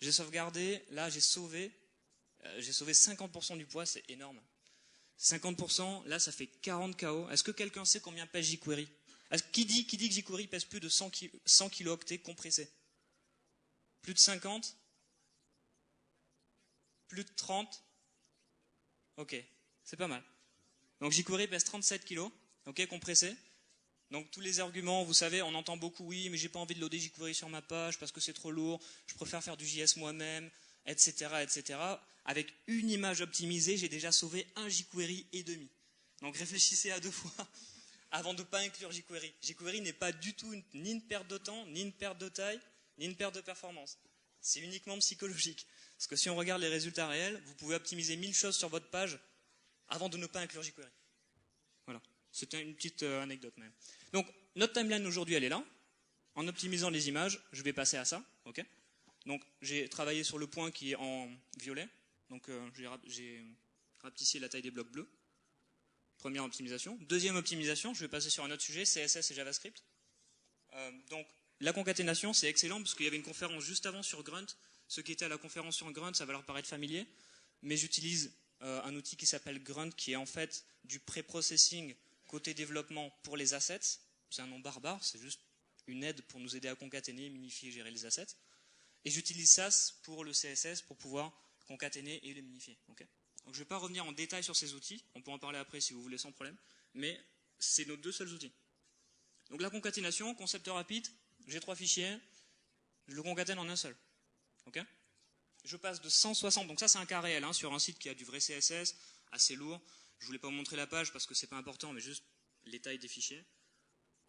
J'ai sauvegardé, là j'ai sauvé 50% du poids, c'est énorme. 50%, là, ça fait 40 KO. Est-ce que quelqu'un sait combien pèse jQuery? Qui dit que jQuery pèse plus de 100 kilooctets compressés? Plus de 50? Plus de 30? Ok, c'est pas mal. Donc jQuery pèse 37 kilos, ok, compressé. Donc tous les arguments, vous savez, on entend beaucoup, oui, mais j'ai pas envie de loader jQuery sur ma page parce que c'est trop lourd, je préfère faire du JS moi-même, etc., etc. Avec une image optimisée, j'ai déjà sauvé un jQuery et demi. Donc réfléchissez à 2 fois avant de ne pas inclure jQuery. jQuery n'est pas du tout ni une perte de temps, ni une perte de taille, ni une perte de performance. C'est uniquement psychologique. Parce que si on regarde les résultats réels, vous pouvez optimiser 1000 choses sur votre page avant de ne pas inclure jQuery. Voilà. C'était une petite anecdote même. Donc, notre timeline aujourd'hui, elle est là. En optimisant les images, je vais passer à ça. Okay. Donc, j'ai travaillé sur le point qui est en violet. Donc, j'ai rapetissé la taille des blocs bleus. Première optimisation. Deuxième optimisation, je vais passer sur un autre sujet, CSS et JavaScript. Donc, la concaténation, c'est excellent parce qu'il y avait une conférence juste avant sur Grunt. Ceux qui étaient à la conférence sur Grunt, ça va leur paraître familier. Mais j'utilise un outil qui s'appelle Grunt, qui est en fait du pré-processing côté développement pour les assets. C'est un nom barbare, c'est juste une aide pour nous aider à concaténer, minifier et gérer les assets. Et j'utilise SAS pour le CSS pour pouvoir concaténer et les minifier. Okay. Donc je ne vais pas revenir en détail sur ces outils, on peut en parler après si vous voulez sans problème, mais c'est nos 2 seuls outils. Donc la concaténation, concept rapide, j'ai 3 fichiers, je le concatène en un seul. Okay. Je passe de 160, donc ça c'est un cas réel, hein, sur un site qui a du vrai CSS, assez lourd. Je ne voulais pas vous montrer la page parce que c'est pas important, mais juste les tailles des fichiers.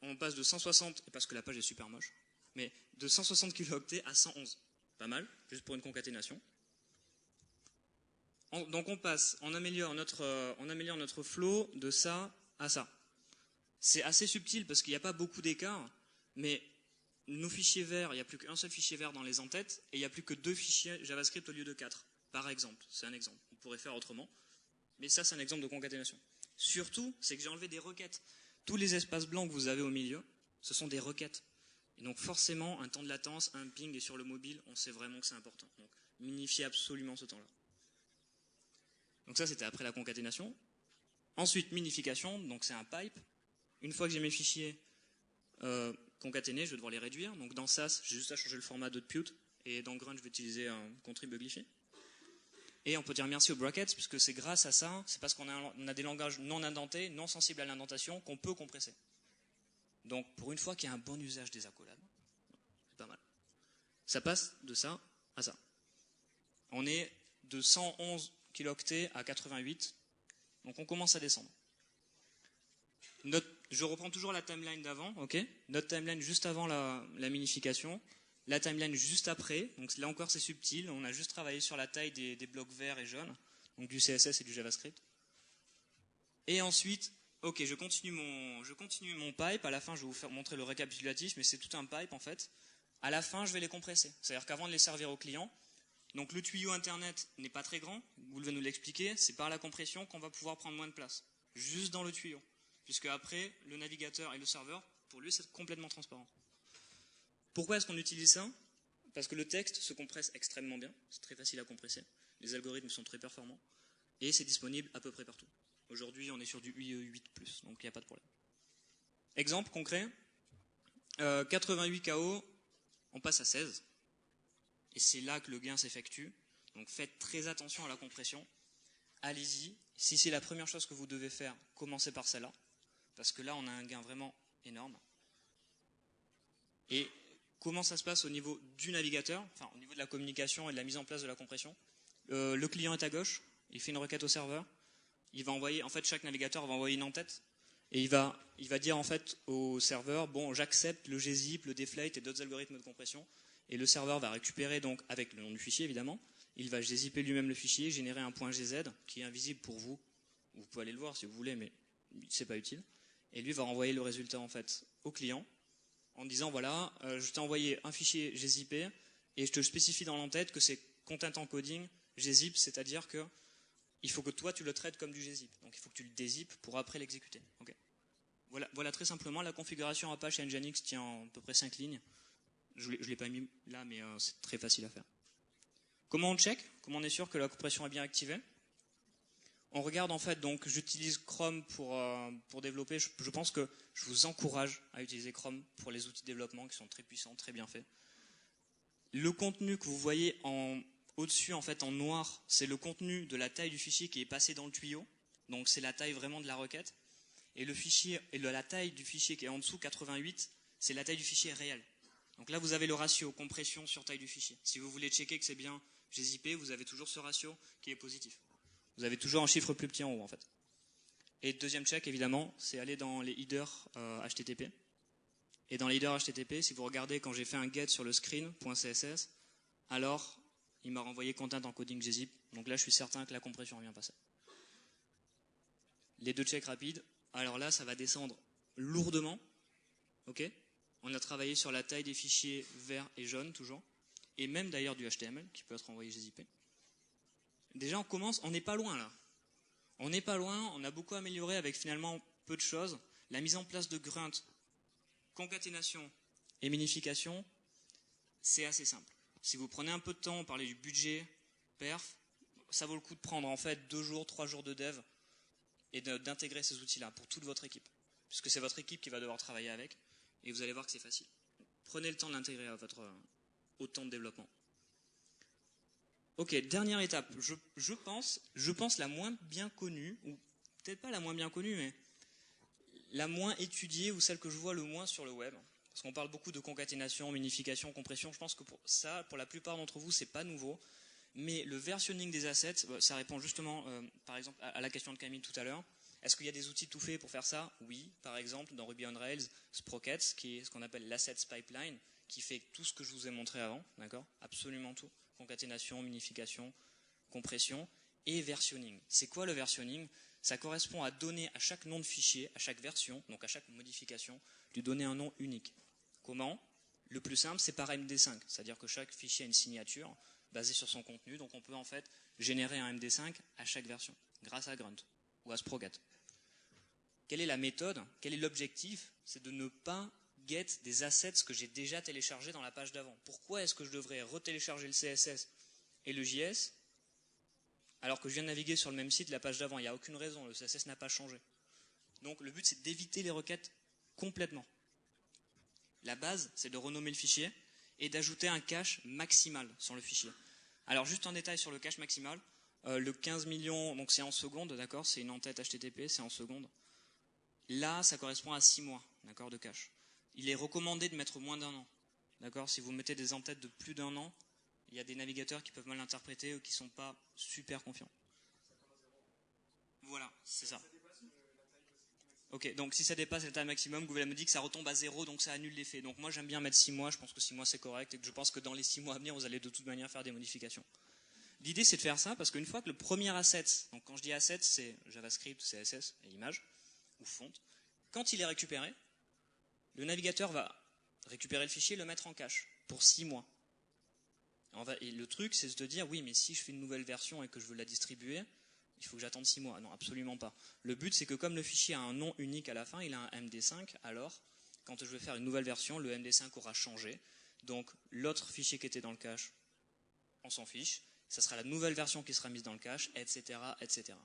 On passe de 160, parce que la page est super moche, mais de 160 kilooctets à 111. Pas mal, juste pour une concaténation. Donc on améliore notre flow de ça à ça. C'est assez subtil parce qu'il n'y a pas beaucoup d'écart, mais nos fichiers verts, il n'y a plus qu'un seul fichier vert dans les entêtes, et il n'y a plus que 2 fichiers JavaScript au lieu de 4, par exemple. C'est un exemple. On pourrait faire autrement. Mais ça, c'est un exemple de concaténation. Surtout, c'est que j'ai enlevé des requêtes. Tous les espaces blancs que vous avez au milieu, ce sont des requêtes. Et donc forcément, un temps de latence, un ping, et sur le mobile, on sait vraiment que c'est important. Donc minifiez absolument ce temps-là. Donc ça, c'était après la concaténation. Ensuite, minification, donc c'est un pipe. Une fois que j'ai mes fichiers concaténés, je vais devoir les réduire. Donc dans SAS, j'ai juste à changer le format de.put, et dans Grunt, je vais utiliser un contrib uglifié. Et on peut dire merci aux brackets, puisque c'est grâce à ça, c'est parce qu'on a des langages non indentés, non sensibles à l'indentation, qu'on peut compresser. Donc, pour une fois qu'il y a un bon usage des accolades, c'est pas mal. Ça passe de ça à ça. On est de 111 kilooctets à 88, donc on commence à descendre. Je reprends toujours la timeline d'avant, ok. Notre timeline juste avant la minification. La timeline juste après, donc là encore c'est subtil, on a juste travaillé sur la taille des blocs verts et jaunes, donc du CSS et du JavaScript. Et ensuite, ok, je continue mon pipe, à la fin je vais vous montrer le récapitulatif, mais c'est tout un pipe en fait. À la fin je vais les compresser, c'est-à-dire qu'avant de les servir au client, donc le tuyau internet n'est pas très grand, Google va nous l'expliquer, c'est par la compression qu'on va pouvoir prendre moins de place, juste dans le tuyau, puisque après le navigateur et le serveur, pour lui c'est complètement transparent. Pourquoi est-ce qu'on utilise ça? Parce que le texte se compresse extrêmement bien, c'est très facile à compresser, les algorithmes sont très performants, et c'est disponible à peu près partout. Aujourd'hui, on est sur du UE8+, donc il n'y a pas de problème. Exemple concret, 88 KO, on passe à 16, et c'est là que le gain s'effectue, donc faites très attention à la compression, allez-y, si c'est la première chose que vous devez faire, commencez par celle-là, parce que là on a un gain vraiment énorme. Et comment ça se passe au niveau du navigateur, enfin au niveau de la communication et de la mise en place de la compression? Le client est à gauche, il fait une requête au serveur, il va envoyer, en fait chaque navigateur va envoyer une en-tête, et il va dire en fait au serveur, bon j'accepte le gzip, le deflate et d'autres algorithmes de compression, et le serveur va récupérer donc avec le nom du fichier évidemment, il va gzipper lui-même le fichier, générer un point .gz qui est invisible pour vous, vous pouvez aller le voir si vous voulez, mais c'est pas utile, et lui va renvoyer le résultat en fait au client, en disant voilà, je t'ai envoyé un fichier gzippé et je te spécifie dans l'entête que c'est content encoding gzip, c'est-à-dire que il faut que toi tu le traites comme du gzip. Donc il faut que tu le dézippes pour après l'exécuter. Okay. Voilà très simplement, la configuration Apache et Nginx tient à peu près 5 lignes. Je ne l'ai pas mis là, mais c'est très facile à faire. Comment on check? Comment on est sûr que la compression est bien activée? on regarde en fait, donc j'utilise Chrome pour développer. Je pense que je vous encourage à utiliser Chrome pour les outils de développement qui sont très puissants, très bien faits. Le contenu que vous voyez au-dessus, en fait, en noir, c'est le contenu de la taille du fichier qui est passé dans le tuyau. Donc c'est la taille vraiment de la requête. Et la taille du fichier qui est en dessous, 88, c'est la taille du fichier réel. Donc là, vous avez le ratio compression sur taille du fichier. Si vous voulez checker que c'est bien gzip, vous avez toujours ce ratio qui est positif. Vous avez toujours un chiffre plus petit en haut, en fait. Et deuxième check, évidemment, c'est aller dans les headers HTTP. Et dans les headers HTTP, si vous regardez quand j'ai fait un get sur le screen.css, alors il m'a renvoyé content encoding gzip. Donc là, je suis certain que la compression a bien passé. Les deux checks rapides. Alors là, ça va descendre lourdement. Ok ? On a travaillé sur la taille des fichiers verts et jaunes, toujours. Et même d'ailleurs du HTML, qui peut être envoyé gzip. Déjà, on n'est pas loin là. On n'est pas loin, on a beaucoup amélioré avec finalement peu de choses. La mise en place de grunt, concaténation et minification, c'est assez simple. Si vous prenez un peu de temps, on parlait du budget, perf, ça vaut le coup de prendre en fait 2 jours, 3 jours de dev et d'intégrer ces outils-là pour toute votre équipe. Puisque c'est votre équipe qui va devoir travailler avec et vous allez voir que c'est facile. Prenez le temps de l'intégrer à au temps de développement. Ok, dernière étape. Je pense la moins bien connue, ou peut-être pas la moins bien connue, mais la moins étudiée ou celle que je vois le moins sur le web. Parce qu'on parle beaucoup de concaténation, minification, compression. Je pense que pour la plupart d'entre vous, c'est pas nouveau. Mais le versionning des assets, ça répond justement, par exemple, à la question de Camille tout à l'heure. Est-ce qu'il y a des outils tout faits pour faire ça? Oui, par exemple, dans Ruby on Rails, Sprockets, qui est ce qu'on appelle l'Assets Pipeline, qui fait tout ce que je vous ai montré avant, d'accord? Absolument tout. Concaténation, minification, compression et versionning. C'est quoi le versionning? Ça correspond à donner à chaque nom de fichier, à chaque version, donc à chaque modification, lui donner un nom unique. Comment? Le plus simple, c'est par MD5, c'est-à-dire que chaque fichier a une signature basée sur son contenu, donc on peut en fait générer un MD5 à chaque version, grâce à Grunt ou à Sprocket. Quelle est la méthode? Quel est l'objectif? C'est de ne pas get des assets que j'ai déjà téléchargés dans la page d'avant. Pourquoi est-ce que je devrais retélécharger le CSS et le JS alors que je viens de naviguer sur le même site, la page d'avant? Il n'y a aucune raison, le CSS n'a pas changé. Donc le but, c'est d'éviter les requêtes complètement. La base, c'est de renommer le fichier et d'ajouter un cache maximal sur le fichier. Alors juste un détail sur le cache maximal, le 15 millions, donc c'est en secondes, d'accord, c'est une en-tête HTTP, c'est en secondes. Là, ça correspond à 6 mois, d'accord, de cache. Il est recommandé de mettre moins d'1 an, d'accord. Si vous mettez des en-têtes de plus d'1 an, il y a des navigateurs qui peuvent mal l'interpréter ou qui ne sont pas super confiants. Voilà, c'est ça. Ok, donc si ça dépasse la taille maximum, Google me dit que ça retombe à 0, donc ça annule l'effet. Donc moi j'aime bien mettre 6 mois, je pense que 6 mois c'est correct, et que je pense que dans les 6 mois à venir, vous allez de toute manière faire des modifications. L'idée c'est de faire ça parce qu'une fois que le premier asset, donc quand je dis asset, c'est JavaScript, CSS et image, ou font, quand il est récupéré, le navigateur va récupérer le fichier et le mettre en cache pour 6 mois. Et le truc, c'est de se dire, oui, mais si je fais une nouvelle version et que je veux la distribuer, il faut que j'attende 6 mois. Non, absolument pas. Le but, c'est que comme le fichier a un nom unique à la fin, il a un MD5, alors, quand je vais faire une nouvelle version, le MD5 aura changé. Donc, l'autre fichier qui était dans le cache, on s'en fiche. Ça sera la nouvelle version qui sera mise dans le cache, etc., etc.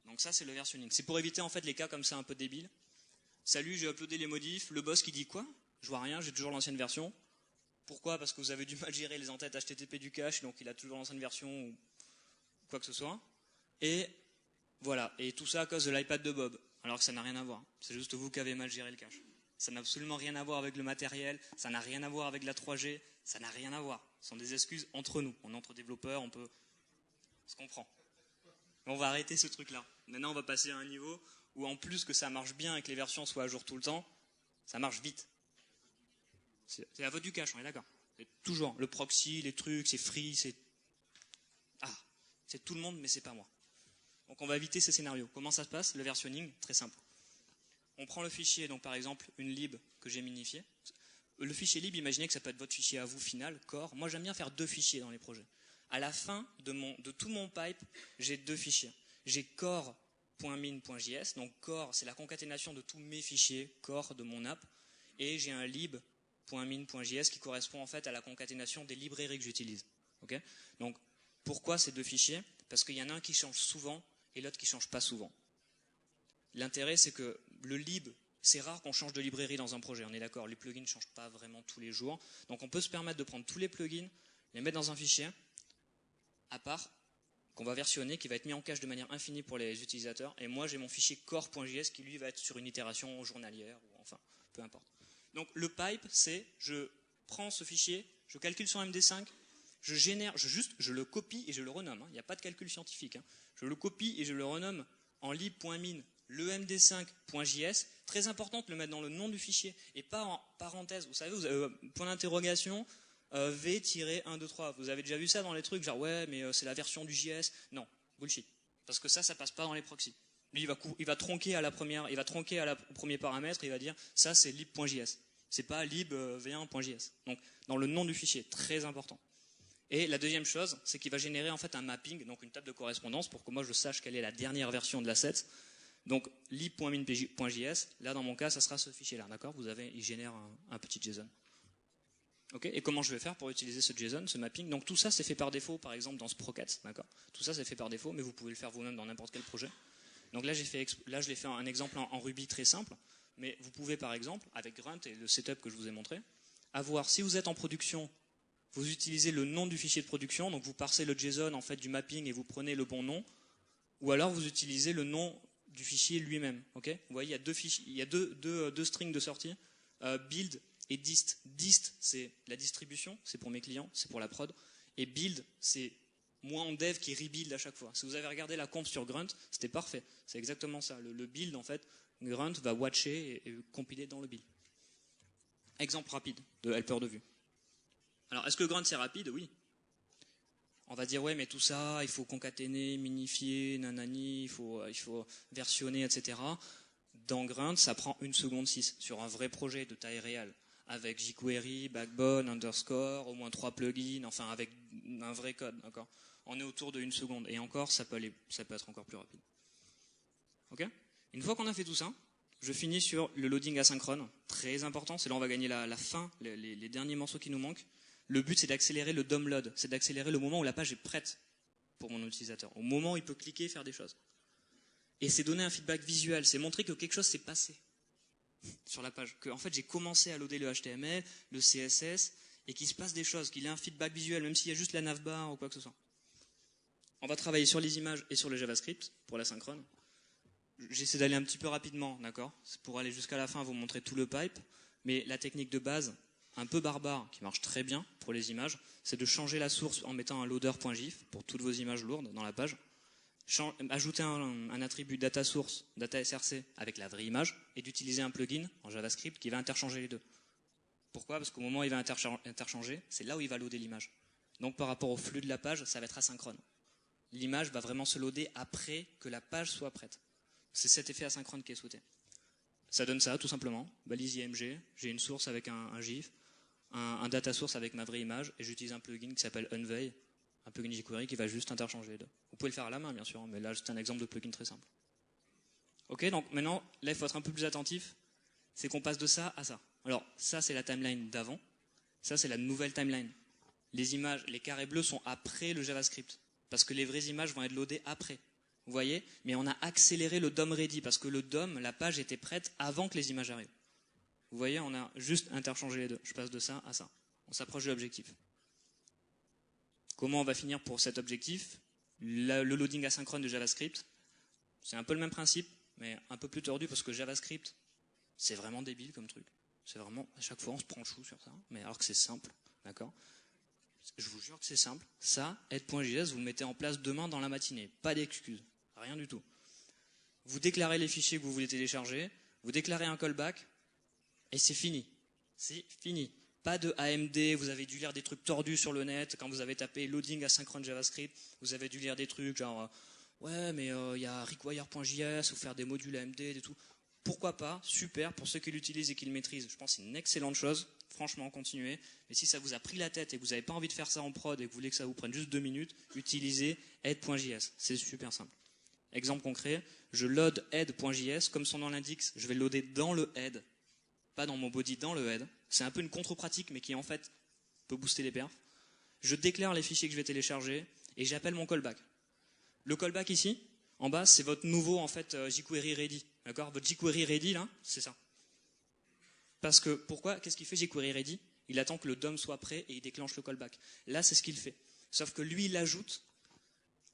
Donc ça, c'est le versionning. C'est pour éviter, en fait, les cas comme ça un peu débiles. Salut, j'ai uploadé les modifs. Le boss qui dit quoi? Je vois rien, j'ai toujours l'ancienne version. Pourquoi? Parce que vous avez du mal gérer les entêtes HTTP du cache, donc il a toujours l'ancienne version ou quoi que ce soit. Et voilà, et tout ça à cause de l'iPad de Bob, alors que ça n'a rien à voir. C'est juste vous qui avez mal géré le cache. Ça n'a absolument rien à voir avec le matériel, ça n'a rien à voir avec la 3G, ça n'a rien à voir. Ce sont des excuses entre nous. On est entre développeurs, on peut se comprend. Mais on va arrêter ce truc-là. Maintenant, on va passer à un niveau où en plus que ça marche bien et que les versions soient à jour tout le temps, ça marche vite. C'est la faute du cache, on est d'accord. C'est toujours le proxy, les trucs, c'est free, c'est tout le monde, mais c'est pas moi. Donc on va éviter ces scénarios. Comment ça se passe? Le versionning, très simple. On prend le fichier, donc par exemple une lib que j'ai minifié. Le fichier lib, imaginez que ça peut être votre fichier à vous final, core. Moi j'aime bien faire 2 fichiers dans les projets. À la fin de tout mon pipe, j'ai 2 fichiers. J'ai core.min.js, donc core c'est la concaténation de tous mes fichiers core de mon app, et j'ai un lib.min.js qui correspond en fait à la concaténation des librairies que j'utilise. Okay, donc pourquoi ces 2 fichiers? Parce qu'il y en a un qui change souvent et l'autre qui ne change pas souvent. L'intérêt, c'est que le lib, c'est rare qu'on change de librairie dans un projet, on est d'accord, les plugins ne changent pas vraiment tous les jours. Donc on peut se permettre de prendre tous les plugins, les mettre dans un fichier, à part, qu'on va versionner, qui va être mis en cache de manière infinie pour les utilisateurs. Et moi, j'ai mon fichier core.js qui, lui, va être sur une itération journalière, ou enfin, peu importe. Donc le pipe, c'est, je prends ce fichier, je calcule sur MD5, je génère, je le copie et je le renomme. Il n'y a pas de calcul scientifique. Je le copie et je le renomme en lib.min le md5.js. Très important de le mettre dans le nom du fichier et pas en parenthèse. Vous savez, vous avez point d'interrogation, v-123. Vous avez déjà vu ça dans les trucs, genre ouais, mais c'est la version du JS. Non, bullshit. Parce que ça passe pas dans les proxys. Lui, il va tronquer à la première, au premier paramètre, et il va dire ça c'est lib.js. C'est pas lib v1.js. Donc dans le nom du fichier, très important. Et la deuxième chose, c'est qu'il va générer en fait un mapping, donc une table de correspondance pour que moi je sache quelle est la dernière version de l'asset. Donc lib.min.js, là dans mon cas, ça sera ce fichier-là, d'accord ? Il génère un petit JSON. Okay, et comment je vais faire pour utiliser ce JSON, ce mapping ? Donc tout ça c'est fait par défaut, par exemple dans Sprocket, d'accord ? Tout ça c'est fait par défaut, mais vous pouvez le faire vous-même dans n'importe quel projet. Donc là je l'ai fait un exemple en Ruby très simple, mais vous pouvez par exemple, avec Grunt et le setup que je vous ai montré, avoir, si vous êtes en production, vous utilisez le nom du fichier de production, donc vous parsez le JSON en fait du mapping et vous prenez le bon nom, ou alors vous utilisez le nom du fichier lui-même. Okay ? Vous voyez, il y a deux strings de sortie, build et dist. Dist, c'est la distribution, c'est pour mes clients, c'est pour la prod, et build, c'est moi en dev qui rebuild à chaque fois. Si vous avez regardé la conf sur Grunt, c'était parfait. C'est exactement ça. Le build, en fait, Grunt va watcher et compiler dans le build. Exemple rapide de helper de vue. Alors, est-ce que Grunt c'est rapide ? Oui. On va dire, ouais, mais tout ça, il faut concaténer, minifier, nanani, il faut versionner, etc. Dans Grunt, ça prend 1 seconde 6 sur un vrai projet de taille réelle, avec jQuery, Backbone, Underscore, au moins 3 plugins, enfin avec un vrai code, d'accord ? On est autour de 1 seconde, et encore, ça peut être encore plus rapide. Ok ? Une fois qu'on a fait tout ça, je finis sur le loading asynchrone, très important, c'est là où on va gagner la fin, les derniers morceaux qui nous manquent. Le but, c'est d'accélérer le DOM load, c'est d'accélérer le moment où la page est prête pour mon utilisateur, au moment où il peut cliquer et faire des choses. Et c'est donner un feedback visuel, c'est montrer que quelque chose s'est passé sur la page, que en fait j'ai commencé à loader le HTML, le CSS, et qu'il se passe des choses, qu'il y ait un feedback visuel, même s'il y a juste la navbar ou quoi que ce soit. On va travailler sur les images et sur le JavaScript pour l'asynchrone. J'essaie d'aller un petit peu rapidement, d'accord ? C'est pour aller jusqu'à la fin, vous montrer tout le pipe, mais la technique de base, un peu barbare, qui marche très bien pour les images, c'est de changer la source en mettant un loader.gif pour toutes vos images lourdes dans la page. Ajouter un attribut data source, data src avec la vraie image et d'utiliser un plugin en JavaScript qui va interchanger les deux. Pourquoi ? Parce qu'au moment où il va interchanger, c'est là où il va loader l'image. Donc par rapport au flux de la page, ça va être asynchrone. L'image va vraiment se loader après que la page soit prête. C'est cet effet asynchrone qui est souhaité. Ça donne ça, tout simplement. Balise IMG, j'ai une source avec un GIF, un data source avec ma vraie image, et j'utilise un plugin qui s'appelle Unveil, un plugin jQuery qui va juste interchanger les deux. Vous pouvez le faire à la main, bien sûr, mais là, c'est un exemple de plugin très simple. Ok, donc maintenant, là, il faut être un peu plus attentif, c'est qu'on passe de ça à ça. Alors, ça, c'est la timeline d'avant, ça, c'est la nouvelle timeline. Les images, les carrés bleus sont après le JavaScript, parce que les vraies images vont être loadées après. Vous voyez ? Mais on a accéléré le DOM ready, parce que le DOM, la page était prête avant que les images arrivent. Vous voyez, on a juste interchangé les deux. Je passe de ça à ça. On s'approche de l'objectif. Comment on va finir pour cet objectif ? Le loading asynchrone de JavaScript, c'est un peu le même principe, mais un peu plus tordu, parce que JavaScript, c'est vraiment débile comme truc. C'est vraiment, à chaque fois, on se prend le chou sur ça, mais alors que c'est simple, d'accord ? Je vous jure que c'est simple. Ça, aide.js, vous le mettez en place demain dans la matinée. Pas d'excuses. Rien du tout. Vous déclarez les fichiers que vous voulez télécharger, vous déclarez un callback, et c'est fini. C'est fini. Pas de AMD, vous avez dû lire des trucs tordus sur le net, quand vous avez tapé loading asynchrone JavaScript, vous avez dû lire des trucs genre, ouais, mais il y a require.js, ou faire des modules AMD et tout. Pourquoi pas ? Super, pour ceux qui l'utilisent et qui le maîtrisent. Je pense que c'est une excellente chose. Franchement, continuez. Mais si ça vous a pris la tête et que vous n'avez pas envie de faire ça en prod et que vous voulez que ça vous prenne juste 2 minutes, utilisez aide.js. C'est super simple. Exemple concret, je load aide.js, comme son nom l'indique, je vais le loader dans le head, pas dans mon body, dans le head. C'est un peu une contre-pratique, mais qui en fait peut booster les perfs. Je déclare les fichiers que je vais télécharger et j'appelle mon callback. Le callback ici, En bas, c'est votre nouveau en fait jQuery ready. D'accord? Votre jQuery ready là, c'est ça. Parce que pourquoi? Qu'est-ce qu'il fait jQuery ready? Il attend que le DOM soit prêt et il déclenche le callback. Là, c'est ce qu'il fait. Sauf que lui, il ajoute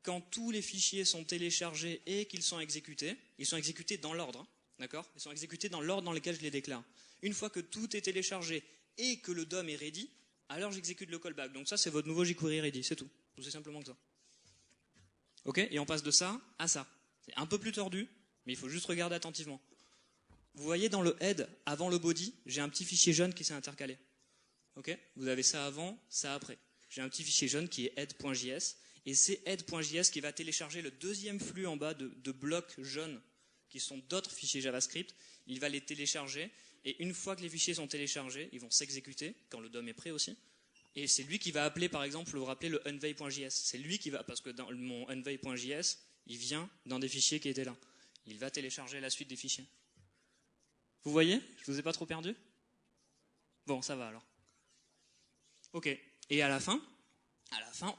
quand tous les fichiers sont téléchargés et qu'ils sont exécutés. Ils sont exécutés dans l'ordre, hein, d'accord? Ils sont exécutés dans l'ordre dans lequel je les déclare. Une fois que tout est téléchargé et que le DOM est ready, alors j'exécute le callback. Donc ça, c'est votre nouveau jQuery ready, c'est tout. C'est simplement que ça. Ok? Et on passe de ça à ça. C'est un peu plus tordu, mais il faut juste regarder attentivement. Vous voyez dans le head, avant le body, j'ai un petit fichier jaune qui s'est intercalé. Ok? Vous avez ça avant, ça après. J'ai un petit fichier jaune qui est head.js, et c'est head.js qui va télécharger le deuxième flux en bas de blocs jaunes, qui sont d'autres fichiers JavaScript. Il va les télécharger, et une fois que les fichiers sont téléchargés, ils vont s'exécuter, quand le DOM est prêt aussi. Et c'est lui qui va appeler, par exemple, vous rappelez le unveil.js. C'est lui qui va, parce que dans mon unveil.js, il vient dans des fichiers qui étaient là. Il va télécharger la suite des fichiers. Vous voyez? Je vous ai pas trop perdu? Bon, ça va alors. Ok. Et à la fin,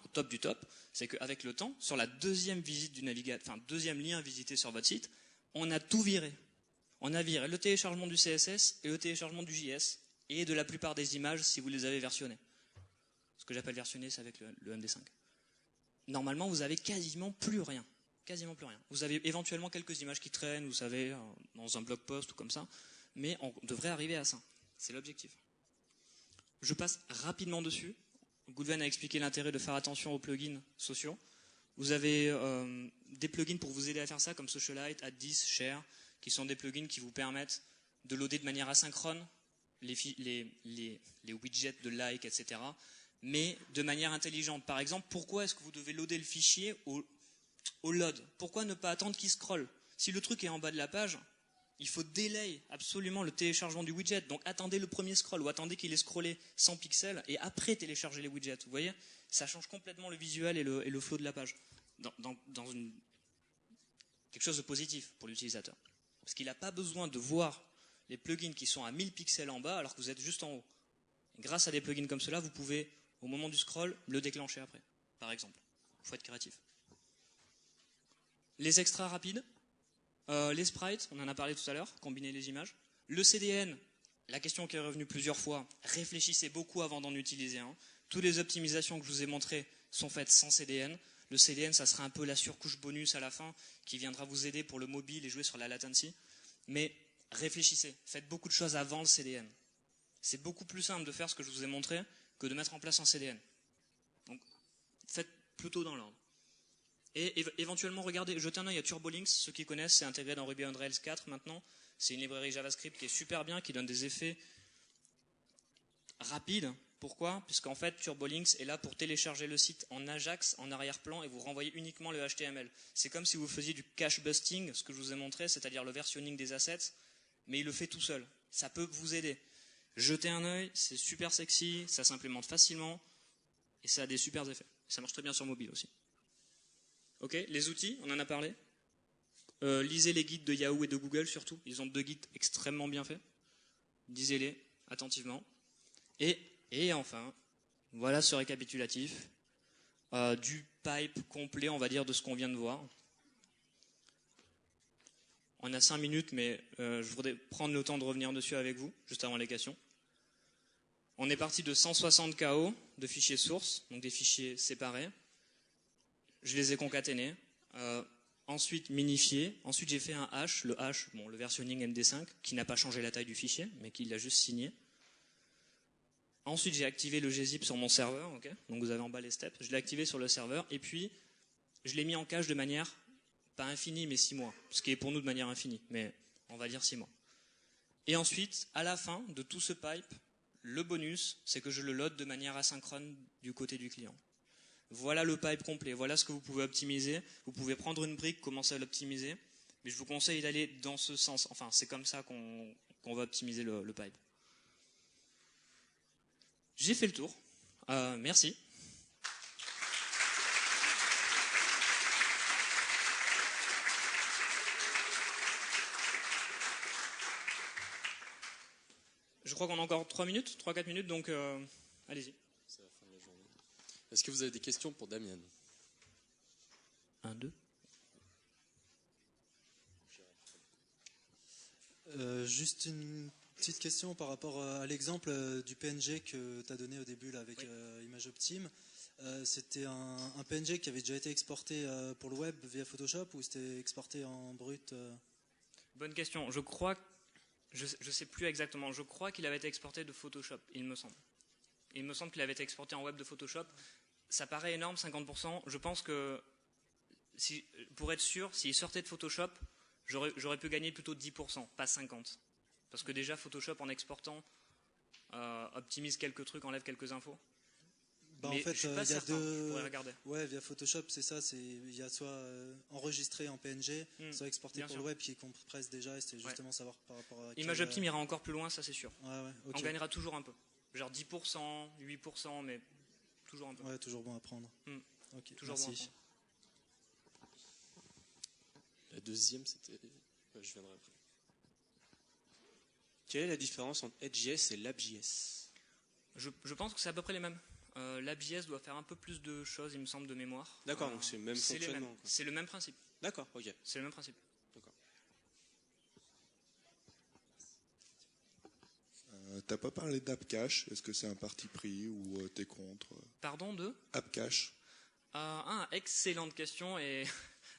au top du top, c'est qu'avec le temps, sur la deuxième visite du navigateur, enfin deuxième lien visité sur votre site, on a tout viré. On a viré le téléchargement du CSS et le téléchargement du JS et de la plupart des images si vous les avez versionnées. Ce que j'appelle versionner, c'est avec le MD5. Normalement, vous avez quasiment plus rien. Quasiment plus rien. Vous avez éventuellement quelques images qui traînent, vous savez, dans un blog post ou comme ça, mais on devrait arriver à ça. C'est l'objectif. Je passe rapidement dessus. Goodven a expliqué l'intérêt de faire attention aux plugins sociaux. Vous avez des plugins pour vous aider à faire ça, comme Socialite, Add10, Share, qui sont des plugins qui vous permettent de loader de manière asynchrone les widgets de like, etc., mais de manière intelligente. Par exemple, pourquoi est-ce que vous devez loader le fichier au load? Pourquoi ne pas attendre qu'il scrolle? Si le truc est en bas de la page, il faut delay absolument le téléchargement du widget. Donc attendez le premier scroll ou attendez qu'il ait scrollé 100 pixels et après télécharger les widgets. Vous voyez? Ça change complètement le visuel et le flow de la page. Dans quelque chose de positif pour l'utilisateur. Parce qu'il n'a pas besoin de voir les plugins qui sont à 1000 pixels en bas alors que vous êtes juste en haut. Grâce à des plugins comme cela, vous pouvez, au moment du scroll, le déclencher après, par exemple. Il faut être créatif. Les extras rapides, les sprites, on en a parlé tout à l'heure, combiner les images. Le CDN, la question qui est revenue plusieurs fois, réfléchissez beaucoup avant d'en utiliser un. Toutes les optimisations que je vous ai montrées sont faites sans CDN. Le CDN, ça sera un peu la surcouche bonus à la fin qui viendra vous aider pour le mobile et jouer sur la latency. Mais réfléchissez, faites beaucoup de choses avant le CDN. C'est beaucoup plus simple de faire ce que je vous ai montré que de mettre en place un CDN. Donc, faites plutôt dans l'ordre. Et éventuellement, regardez, jetez un œil à TurboLinks. Ceux qui connaissent, c'est intégré dans Ruby on Rails 4 maintenant. C'est une librairie JavaScript qui est super bien, qui donne des effets rapides. Pourquoi? Puisqu'en fait, TurboLinks est là pour télécharger le site en Ajax, en arrière-plan, et vous renvoyer uniquement le HTML. C'est comme si vous faisiez du cache busting, ce que je vous ai montré, c'est-à-dire le versionning des assets, mais il le fait tout seul. Ça peut vous aider. Jetez un œil, c'est super sexy, ça s'implémente facilement, et ça a des super effets. Ça marche très bien sur mobile aussi. Ok, les outils, on en a parlé. Lisez les guides de Yahoo et de Google surtout. Ils ont 2 guides extrêmement bien faits. Lisez-les attentivement. Et enfin, voilà ce récapitulatif du pipe complet, on va dire, de ce qu'on vient de voir. On a 5 minutes, mais je voudrais prendre le temps de revenir dessus avec vous, juste avant les questions. On est parti de 160 KO de fichiers sources, donc des fichiers séparés. Je les ai concaténés. Ensuite, minifiés. Ensuite, j'ai fait un hash, le versionning MD5, qui n'a pas changé la taille du fichier, mais qui l'a juste signé. Ensuite, j'ai activé le gzip sur mon serveur. Okay, donc, vous avez en bas les steps. Je l'ai activé sur le serveur. Et puis, je l'ai mis en cache de manière, pas infinie, mais 6 mois. Ce qui est pour nous de manière infinie, mais on va dire 6 mois. Et ensuite, à la fin de tout ce pipe, le bonus, c'est que je le load de manière asynchrone du côté du client. Voilà le pipe complet, voilà ce que vous pouvez optimiser. Vous pouvez prendre une brique, commencer à l'optimiser, mais je vous conseille d'aller dans ce sens. Enfin, c'est comme ça qu'on va optimiser le pipe. J'ai fait le tour. Merci. Je crois qu'on a encore 3-4 minutes, donc allez-y.
C'est la fin de la journée. Est-ce que vous avez des questions pour Damien?
1, 2.
Juste une petite question par rapport à l'exemple du PNG que tu as donné au début là, avec ImageOptim. C'était un PNG qui avait déjà été exporté pour le web via Photoshop ou c'était exporté en brut
Bonne question. Je crois, je sais plus exactement, je crois qu'il avait été exporté de Photoshop, il me semble. Il me semble qu'il avait été exporté en web de Photoshop. Ça paraît énorme, 50%. Je pense que, pour être sûr, s'il sortait de Photoshop, j'aurais pu gagner plutôt 10%, pas 50%. Parce que déjà, Photoshop, en exportant, optimise quelques trucs, enlève quelques infos.
En
mais
fait,
je suis pas certain, je pourrais regarder.
Ouais, via Photoshop, c'est ça. Il y a soit enregistré en PNG, soit exporté pour le web qui compresse déjà. Et c'était justement savoir par rapport à...
ImageOptim ira encore plus loin, ça c'est sûr.
Ouais, okay.
On gagnera toujours un peu. Genre 10%, 8%, mais toujours un peu.
Ouais, toujours bon à prendre.
Okay, toujours merci. Bon à prendre.
La deuxième, c'était... je viendrai après.
Quelle est la différence entre Edge.js et Lab.js?
Je pense que c'est à peu près les mêmes. Lab.js doit faire un peu plus de choses, il me semble, de mémoire.
D'accord, donc c'est le même fonctionnement.
C'est le même principe.
D'accord, ok.
C'est le même principe.
D'accord.
T'as pas parlé d'AppCache. Est-ce que c'est un parti pris ou t'es contre?
Pardon, de
AppCache.
Excellente question. Et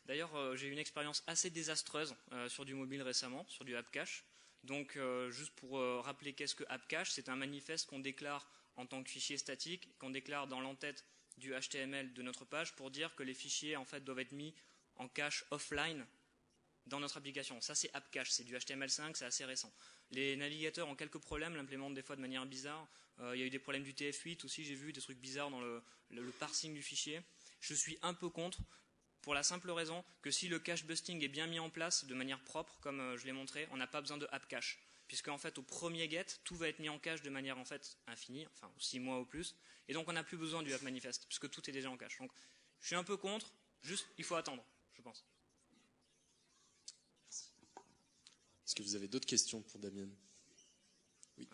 d'ailleurs, j'ai eu une expérience assez désastreuse sur du mobile récemment, sur du AppCache. Donc, juste pour rappeler qu'est-ce que AppCache, c'est un manifeste qu'on déclare en tant que fichier statique, qu'on déclare dans l'entête du HTML de notre page pour dire que les fichiers en fait doivent être mis en cache offline dans notre application. Ça, c'est AppCache, c'est du HTML5, c'est assez récent. Les navigateurs ont quelques problèmes, l'implémentent des fois de manière bizarre. Il y a eu des problèmes du TF8 aussi, j'ai vu des trucs bizarres dans le parsing du fichier. Je suis un peu contre, pour la simple raison que si le cache busting est bien mis en place de manière propre, comme je l'ai montré, on n'a pas besoin de AppCache. Puisque en fait, au premier get, tout va être mis en cache de manière en fait infinie, enfin 6 mois ou plus. Et donc, on n'a plus besoin du app manifest, puisque tout est déjà en cache. Donc, je suis un peu contre, juste, il faut attendre, je pense.
Merci. Est-ce que vous avez d'autres questions pour Damien? Oui.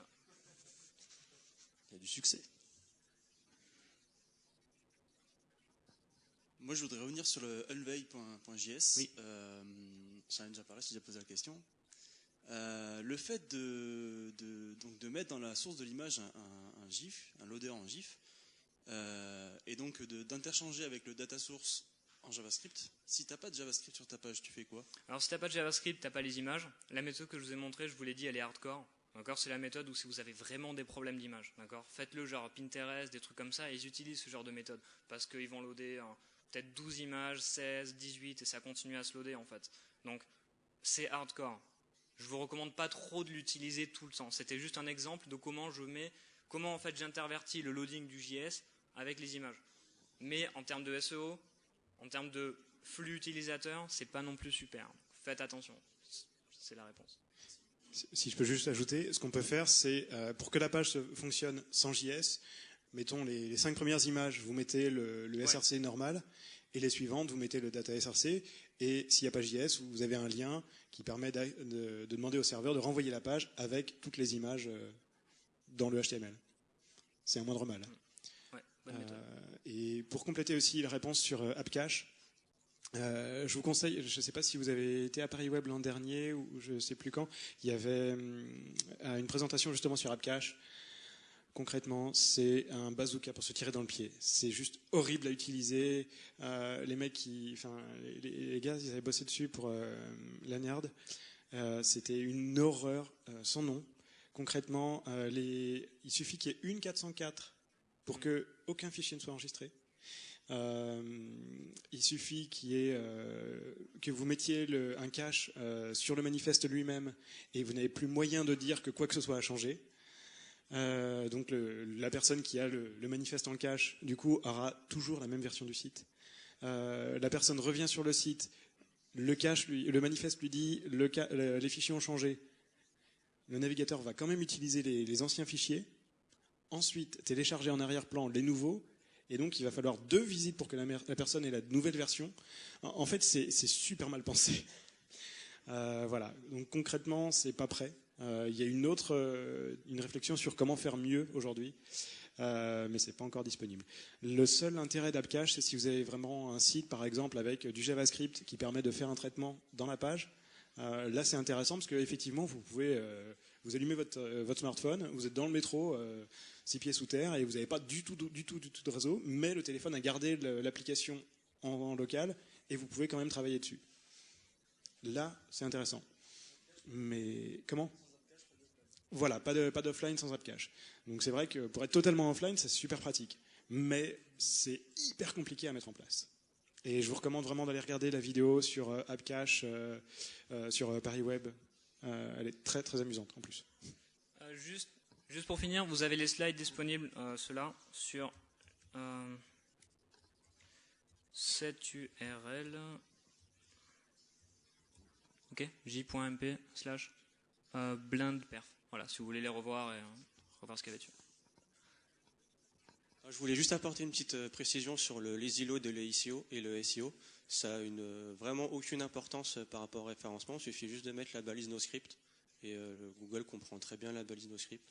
Il y a du succès.
Moi, je voudrais revenir sur le unveil.js.
Oui.
J'en ai déjà parlé, j'ai déjà posé la question. Le fait de mettre dans la source de l'image un GIF, un loader en GIF, et donc d'interchanger avec le data source en JavaScript. Si tu n'as pas de JavaScript sur ta page, tu fais quoi?
Alors si tu n'as pas de JavaScript, tu n'as pas les images. La méthode que je vous ai montrée, je vous l'ai dit, elle est hardcore. D'accord, c'est la méthode où si vous avez vraiment des problèmes d'image, d'accord, faites-le genre Pinterest, des trucs comme ça, et ils utilisent ce genre de méthode parce qu'ils vont loader peut-être 12 images, 16, 18, et ça continue à se loader en fait. Donc c'est hardcore. Je vous recommande pas trop de l'utiliser tout le temps. C'était juste un exemple de comment en fait j'intervertis le loading du JS avec les images. Mais en termes de SEO, en termes de flux utilisateur, c'est pas non plus super. Faites attention. C'est la réponse.
Si je peux juste ajouter, ce qu'on peut faire, c'est pour que la page fonctionne sans JS, mettons les 5 premières images, vous mettez le SRC normal, et les suivantes, vous mettez le data SRC, et s'il n'y a pas JS, vous avez un lien qui permet de demander au serveur de renvoyer la page avec toutes les images dans le HTML. C'est un moindre mal.
Ouais, bonne méthode.
Et pour compléter aussi la réponse sur AppCache, je vous conseille, je ne sais pas si vous avez été à Paris Web l'an dernier ou je ne sais plus quand, il y avait une présentation justement sur AppCache. Concrètement, c'est un bazooka pour se tirer dans le pied. C'est juste horrible à utiliser. Les gars, ils avaient bossé dessus pour Lanyard. C'était une horreur sans nom. Concrètement, il suffit qu'il y ait une 404 pour que aucun fichier ne soit enregistré. Il suffit que vous mettiez un cache sur le manifeste lui-même et vous n'avez plus moyen de dire que quoi que ce soit a changé. Donc la personne qui a le manifeste en cache, du coup, aura toujours la même version du site. La personne revient sur le site, le manifeste lui dit les fichiers ont changé. Le navigateur va quand même utiliser les anciens fichiers, ensuite télécharger en arrière-plan les nouveaux, et donc il va falloir 2 visites pour que la personne ait la nouvelle version. En fait, c'est super mal pensé. Voilà. Donc concrètement, c'est pas prêt. Il y a une réflexion sur comment faire mieux aujourd'hui, mais c'est pas encore disponible. Le seul intérêt d'AppCache, c'est si vous avez vraiment un site, par exemple, avec du JavaScript qui permet de faire un traitement dans la page. Là, c'est intéressant parce qu'effectivement, vous pouvez vous allumez votre smartphone, vous êtes dans le métro, 6 pieds sous terre, et vous n'avez pas du tout de réseau, mais le téléphone a gardé l'application en local, et vous pouvez quand même travailler dessus. Là, c'est intéressant. Mais comment ? Voilà, pas d'offline sans app cache. Donc c'est vrai que pour être totalement offline, c'est super pratique. Mais c'est hyper compliqué à mettre en place. Et je vous recommande vraiment d'aller regarder la vidéo sur app cache sur Paris Web. Elle est très très amusante en plus.
Juste pour finir, vous avez les slides disponibles, ceux-là, sur cette URL. Ok, j.mp/blindperf. Voilà, si vous voulez les revoir et revoir ce qu'il y avait dessus.
Je voulais juste apporter une petite précision sur le lazy load et le SEO. Ça a vraiment aucune importance par rapport au référencement. Il suffit juste de mettre la balise NoScript et Google comprend très bien la balise NoScript.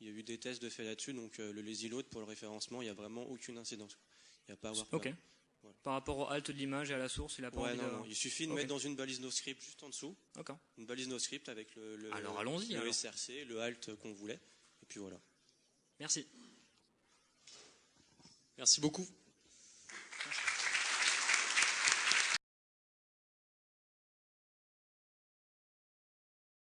Il y a eu des tests de fait là-dessus, donc le lazy load pour le référencement, il n'y a vraiment aucune incidence. Il n'y a pas à avoir peur.
Ok. Voilà. Par rapport au alt de l'image et à la source, il a pas envie
non. Il suffit de mettre dans une balise NoScript juste en dessous.
Okay.
Une balise NoScript avec le SRC, le alt qu'on voulait. Et puis voilà.
Merci.
Merci beaucoup.